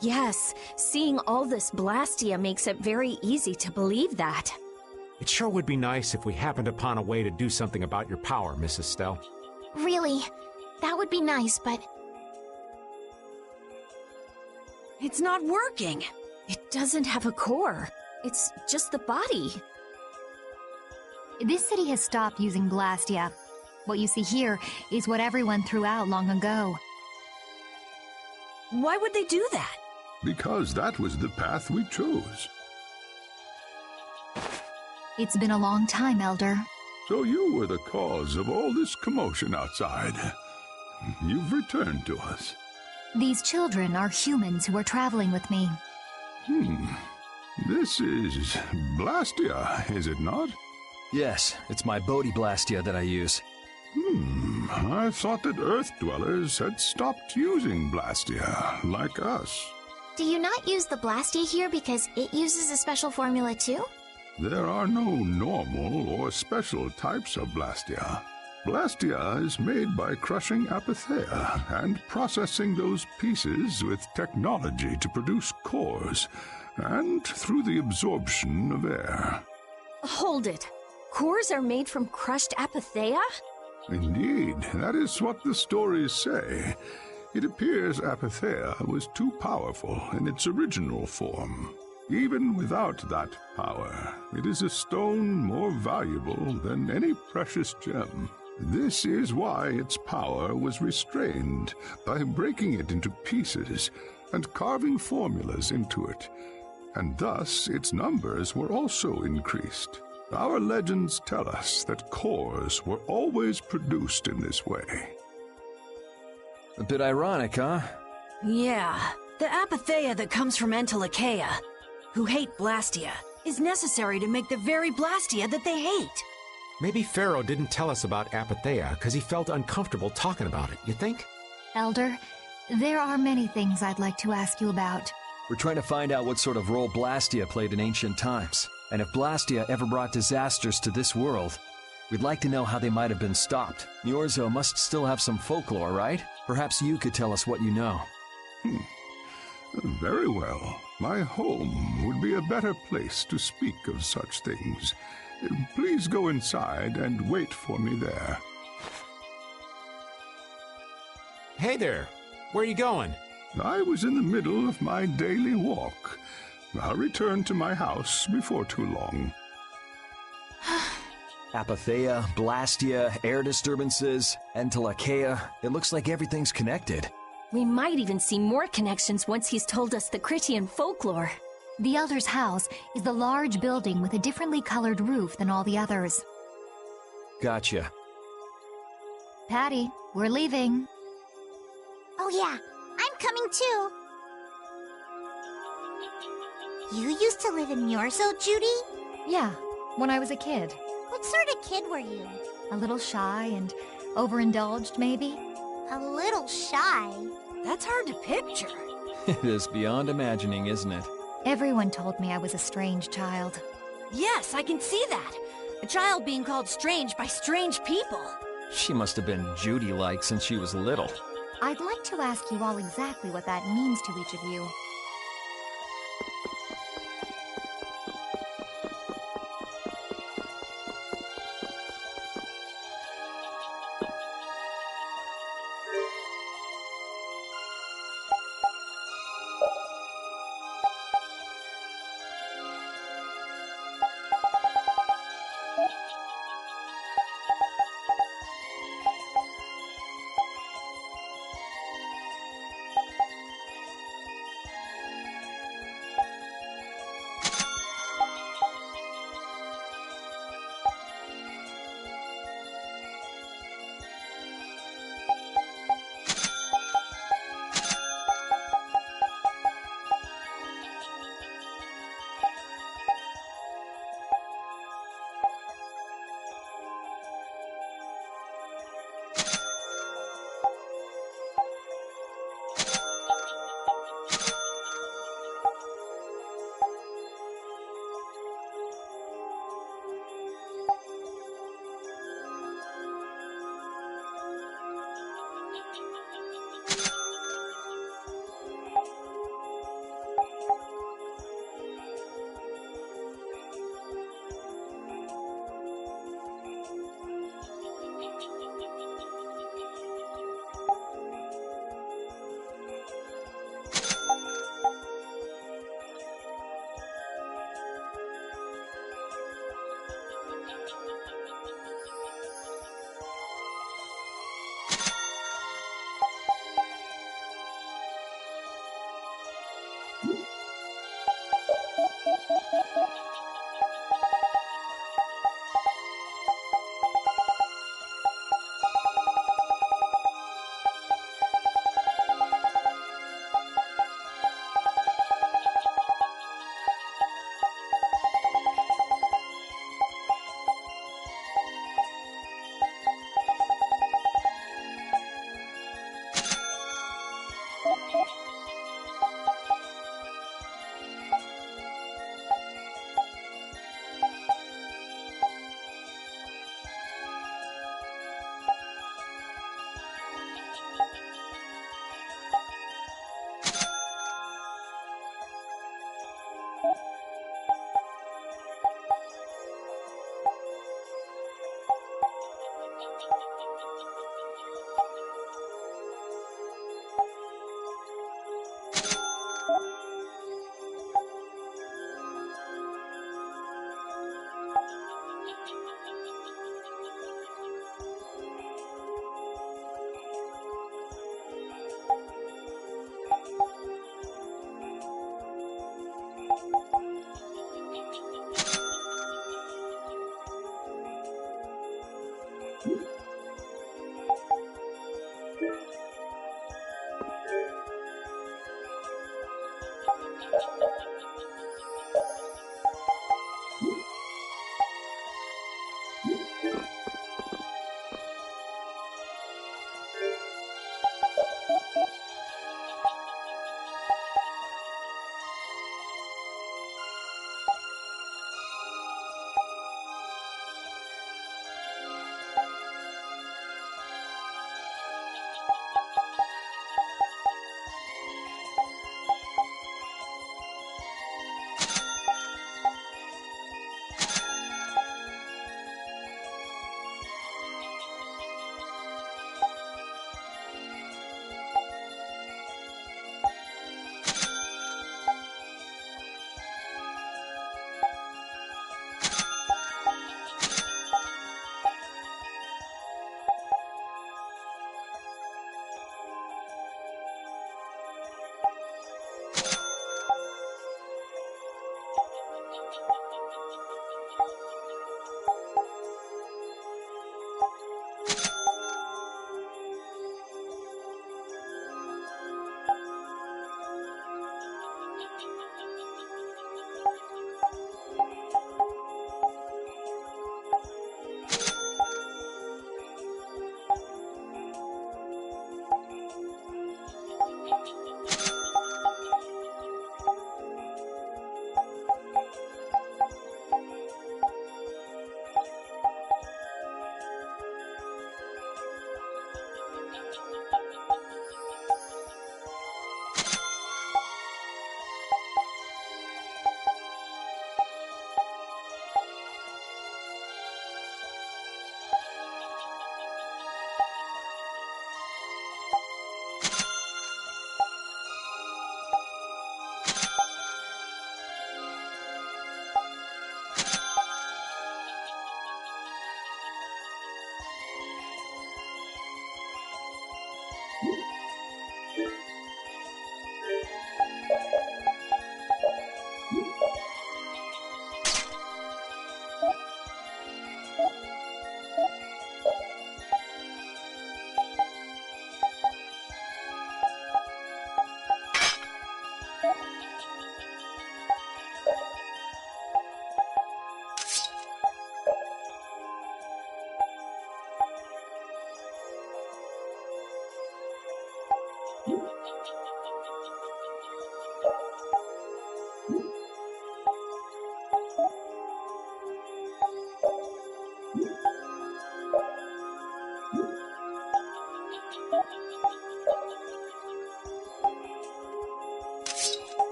Yes, seeing all this Blastia makes it very easy to believe that. It sure would be nice if we happened upon a way to do something about your power, Mrs. Stell. Really, that would be nice, but... It's not working. It doesn't have a core. It's just the body. This city has stopped using Blastia. What you see here is what everyone threw out long ago. Why would they do that? Because that was the path we chose. It's been a long time, Elder. So you were the cause of all this commotion outside. You've returned to us. These children are humans who are traveling with me. This is Blastia, is it not? Yes, it's my Bodhi Blastia that I use. I thought that Earth dwellers had stopped using Blastia, like us. Do you not use the Blastia here because it uses a special formula too? There are no normal or special types of Blastia. Blastia is made by crushing Apatheia and processing those pieces with technology to produce cores, and through the absorption of air. Hold it. Cores are made from crushed Apatheia? Indeed, that is what the stories say. It appears Apatheia was too powerful in its original form. Even without that power, it is a stone more valuable than any precious gem. This is why its power was restrained by breaking it into pieces and carving formulas into it, and thus its numbers were also increased. Our legends tell us that cores were always produced in this way. A bit ironic, huh? Yeah, the Apatheia that comes from Entelikeia, who hate Blastia, is necessary to make the very Blastia that they hate. Maybe Pharaoh didn't tell us about Apatheia because he felt uncomfortable talking about it, you think? Elder, there are many things I'd like to ask you about. We're trying to find out what sort of role Blastia played in ancient times. And if Blastia ever brought disasters to this world, we'd like to know how they might have been stopped. Niorzo must still have some folklore, right? Perhaps you could tell us what you know. Very well. My home would be a better place to speak of such things. Please go inside and wait for me there. Hey there. Where are you going? I was in the middle of my daily walk. I'll return to my house before too long. Apatheia, Blastia, air disturbances, Entelikeia. It looks like everything's connected. We might even see more connections once he's told us the Critian folklore. The Elder's house is the large building with a differently colored roof than all the others. Gotcha. Patty, we're leaving. Oh yeah, I'm coming too. You used to live in Niorzo, Judy? Yeah, when I was a kid. What sort of kid were you? A little shy and overindulged, maybe? A little shy. That's hard to picture. It is beyond imagining, isn't it? Everyone told me I was a strange child. Yes, I can see that. A child being called strange by strange people. She must have been Judy-like since she was little. I'd like to ask you all exactly what that means to each of you.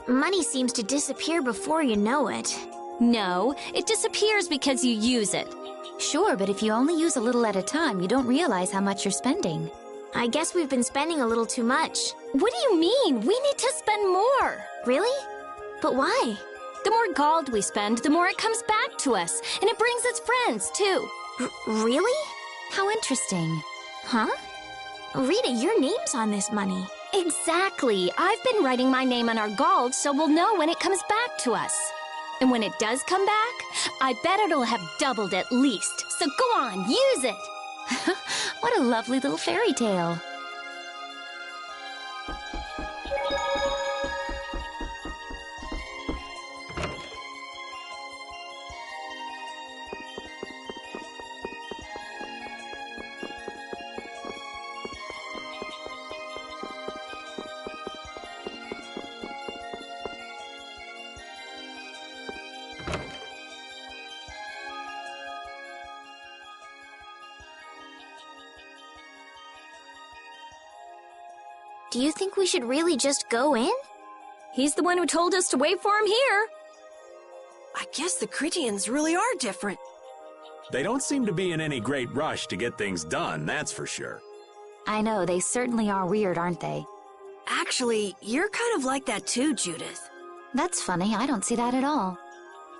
Money seems to disappear before you know it. No, it disappears because you use it. Sure, but if you only use a little at a time, you don't realize how much you're spending. I guess we've been spending a little too much. What do you mean? We need to spend more. Really? But why? The more gold we spend, the more it comes back to us. And it brings its friends, too. Really? How interesting. Huh? Rita, your name's on this money. Exactly. I've been writing my name on our gold so we'll know when it comes back to us. And when it does come back, I bet it'll have doubled at least. So go on, use it! What a lovely little fairy tale. Do you think we should really just go in? He's the one who told us to wait for him here. I guess the Critians really are different. They don't seem to be in any great rush to get things done, that's for sure. I know, they certainly are weird, aren't they? Actually, you're kind of like that too, Judith. That's funny, I don't see that at all.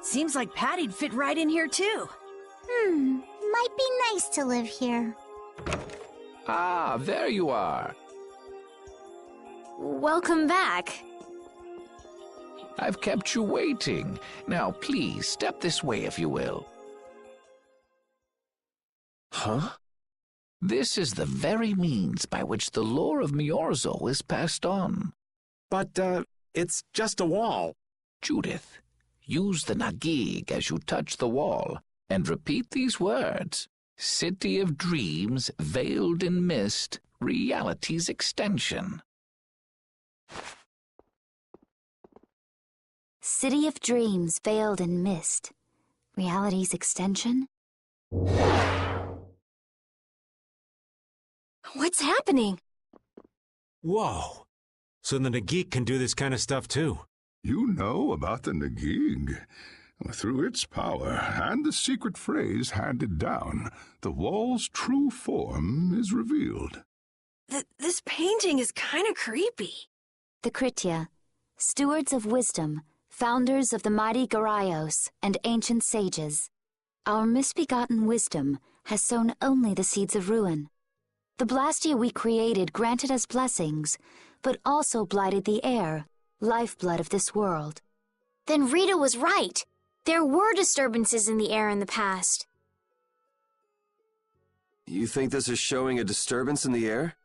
Seems like Patty'd fit right in here too. Might be nice to live here. Ah, there you are. Welcome back. I've kept you waiting. Now, please, step this way if you will. Huh? This is the very means by which the lore of Miorzo is passed on. But, it's just a wall. Judith, use the Nagig as you touch the wall, and repeat these words. City of Dreams, veiled in mist, reality's extension. City of Dreams, veiled in mist. Reality's extension? What's happening? Whoa. So the Nagik can do this kind of stuff too. You know about the Nagig. Through its power and the secret phrase handed down, the wall's true form is revealed. This painting is kind of creepy. The Kritia, stewards of wisdom, founders of the mighty Garaios and ancient sages. Our misbegotten wisdom has sown only the seeds of ruin. The Blastia we created granted us blessings, but also blighted the air, lifeblood of this world. Then Rita was right. There were disturbances in the air in the past. You think this is showing a disturbance in the air?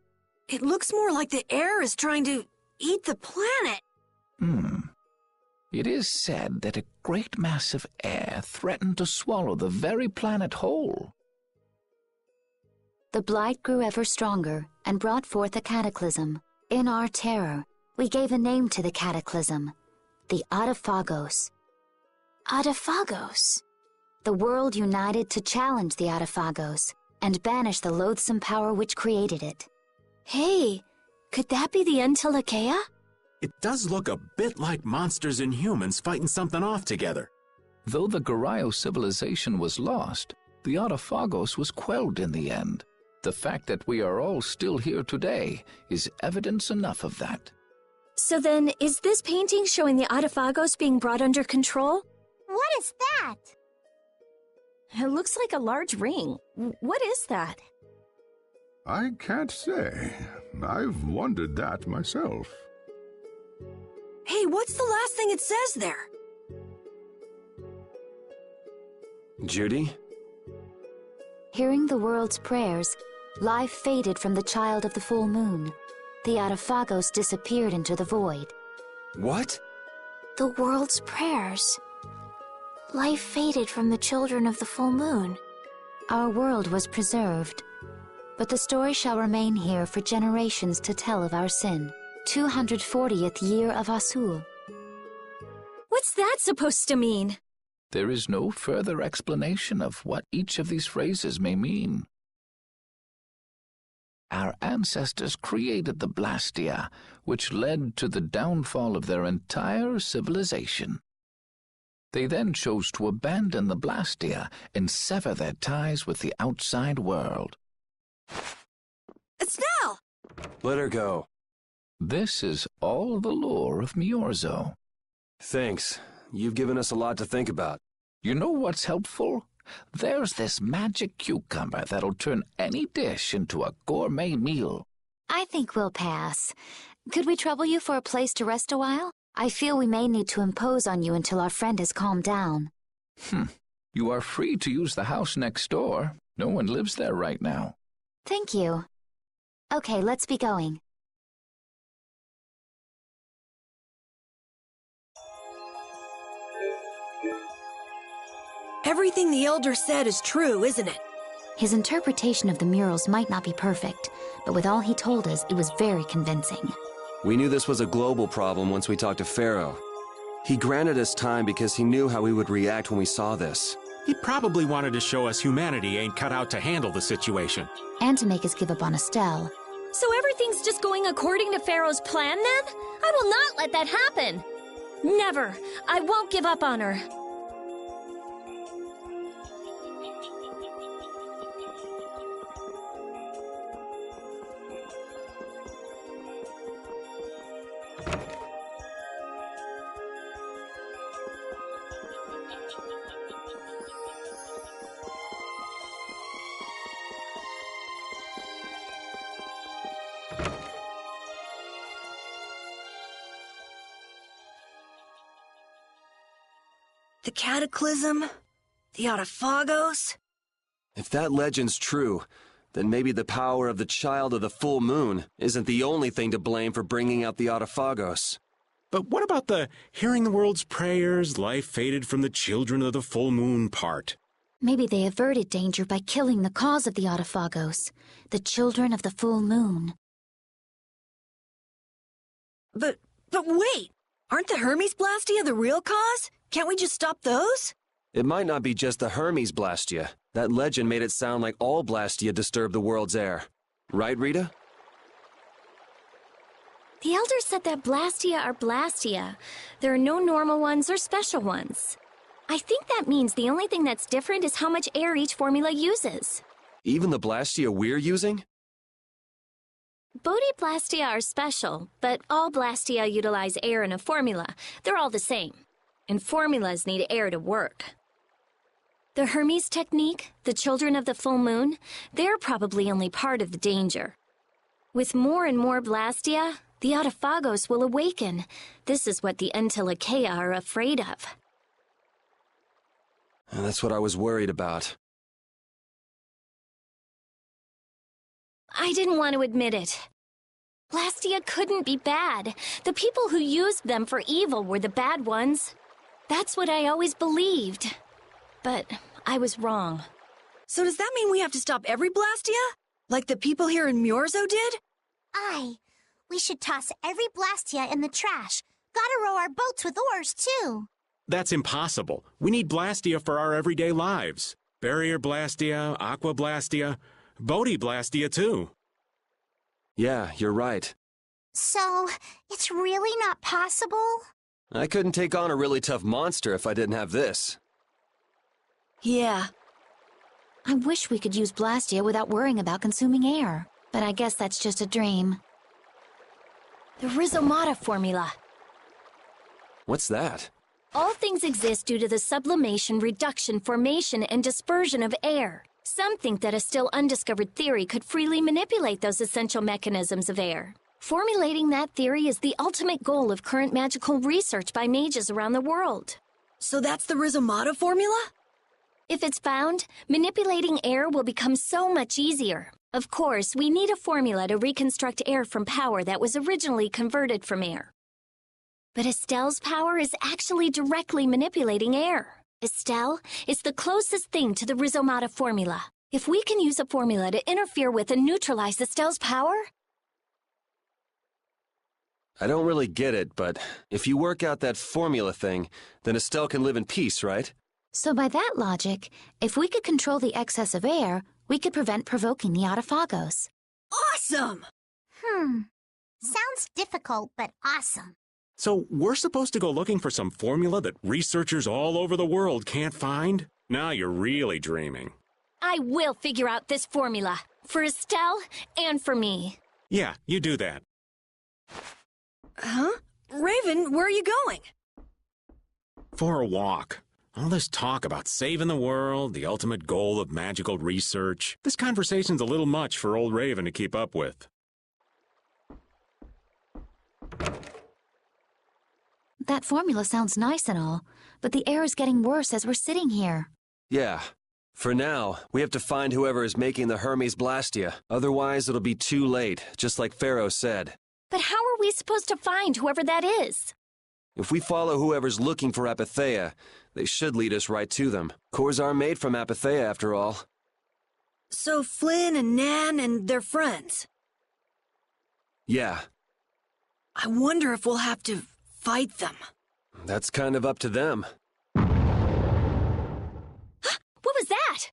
It looks more like the air is trying to eat the planet. It is said that a great mass of air threatened to swallow the very planet whole. The blight grew ever stronger and brought forth a cataclysm. In our terror, we gave a name to the cataclysm, the Autophagos. Autophagos? The world united to challenge the Autophagos and banish the loathsome power which created it. Hey, could that be the Entelekea? It does look a bit like monsters and humans fighting something off together. Though the Garayo civilization was lost, the Autophagos was quelled in the end. The fact that we are all still here today is evidence enough of that. So then, is this painting showing the Autophagos being brought under control? What is that? It looks like a large ring. What is that? I can't say. I've wondered that myself. Hey, what's the last thing it says there? Judy? Hearing the world's prayers, life faded from the child of the full moon. The Autophagos disappeared into the void. What? The world's prayers. Life faded from the children of the full moon. Our world was preserved, but the story shall remain here for generations to tell of our sin. 240th year of Asul. What's that supposed to mean? There is no further explanation of what each of these phrases may mean. Our ancestors created the Blastia, which led to the downfall of their entire civilization. They then chose to abandon the Blastia and sever their ties with the outside world. Estelle! Let her go. This is all the lore of Miorzo. Thanks. You've given us a lot to think about. You know what's helpful? There's this magic cucumber that'll turn any dish into a gourmet meal. I think we'll pass. Could we trouble you for a place to rest a while? I feel we may need to impose on you until our friend has calmed down. You are free to use the house next door. No one lives there right now. Thank you. Okay, let's be going. Everything the Elder said is true, isn't it? His interpretation of the murals might not be perfect, but with all he told us, it was very convincing. We knew this was a global problem once we talked to Pharaoh. He granted us time because he knew how we would react when we saw this. He probably wanted to show us humanity ain't cut out to handle the situation. And to make us give up on Estelle. So everything's just going according to Pharaoh's plan then? I will not let that happen! Never! I won't give up on her. The Cataclysm? The Autophagos? If that legend's true, then maybe the power of the child of the full moon isn't the only thing to blame for bringing out the Autophagos. But what about the hearing the world's prayers, life faded from the children of the full moon part? Maybe they averted danger by killing the cause of the Autophagos, the children of the full moon. But wait! Aren't the Hermes Blastia the real cause? Can't we just stop those? It might not be just the Hermes Blastia. That legend made it sound like all Blastia disturb the world's air. Right, Rita? The Elder said that Blastia are Blastia. There are no normal ones or special ones. I think that means the only thing that's different is how much air each formula uses. Even the Blastia we're using? Bodhi Blastia are special, but all Blastia utilize air in a formula. They're all the same. And formulas need air to work. The Hermes technique, the children of the full moon, they're probably only part of the danger. With more and more Blastia, The Autophagos will awaken. This is what the Entelekea are afraid of. And that's what I was worried about. I didn't want to admit it. Blastia couldn't be bad. The people who used them for evil were the bad ones. That's what I always believed. But I was wrong. So does that mean we have to stop every Blastia? Like the people here in Myorzo did? Aye. We should toss every Blastia in the trash. Gotta row our boats with oars, too. That's impossible. We need Blastia for our everyday lives. Barrier Blastia, Aqua Blastia, Bodhi Blastia, too. Yeah, you're right. So, it's really not possible? I couldn't take on a really tough monster if I didn't have this. Yeah. I wish we could use Blastia without worrying about consuming air, but I guess that's just a dream. The Rhizomata formula. What's that? All things exist due to the sublimation, reduction, formation, and dispersion of air. Some think that a still undiscovered theory could freely manipulate those essential mechanisms of air. Formulating that theory is the ultimate goal of current magical research by mages around the world. So that's the Rhizomata formula? If it's found, manipulating air will become so much easier. Of course, we need a formula to reconstruct air from power that was originally converted from air. But Estelle's power is actually directly manipulating air. Estelle is the closest thing to the Rhizomata formula. If we can use a formula to interfere with and neutralize Estelle's power... I don't really get it, but if you work out that formula thing, then Estelle can live in peace, right? So by that logic, if we could control the excess of air, we could prevent provoking the Autophagos. Awesome! Sounds difficult, but awesome. So we're supposed to go looking for some formula that researchers all over the world can't find? Now you're really dreaming. I will figure out this formula. For Estelle and for me. Yeah, you do that. Huh? Raven, where are you going? For a walk. All this talk about saving the world, the ultimate goal of magical research. This conversation's a little much for old Raven to keep up with. That formula sounds nice and all, but the air is getting worse as we're sitting here. Yeah. For now, we have to find whoever is making the Hermes Blastia. Otherwise, it'll be too late, just like Pharaoh said. But how are we supposed to find whoever that is? If we follow whoever's looking for Apatheia, they should lead us right to them. Cores are made from Apatheia, after all. So Flynn and Nan and their friends? Yeah. I wonder if we'll have to fight them. That's kind of up to them. What was that?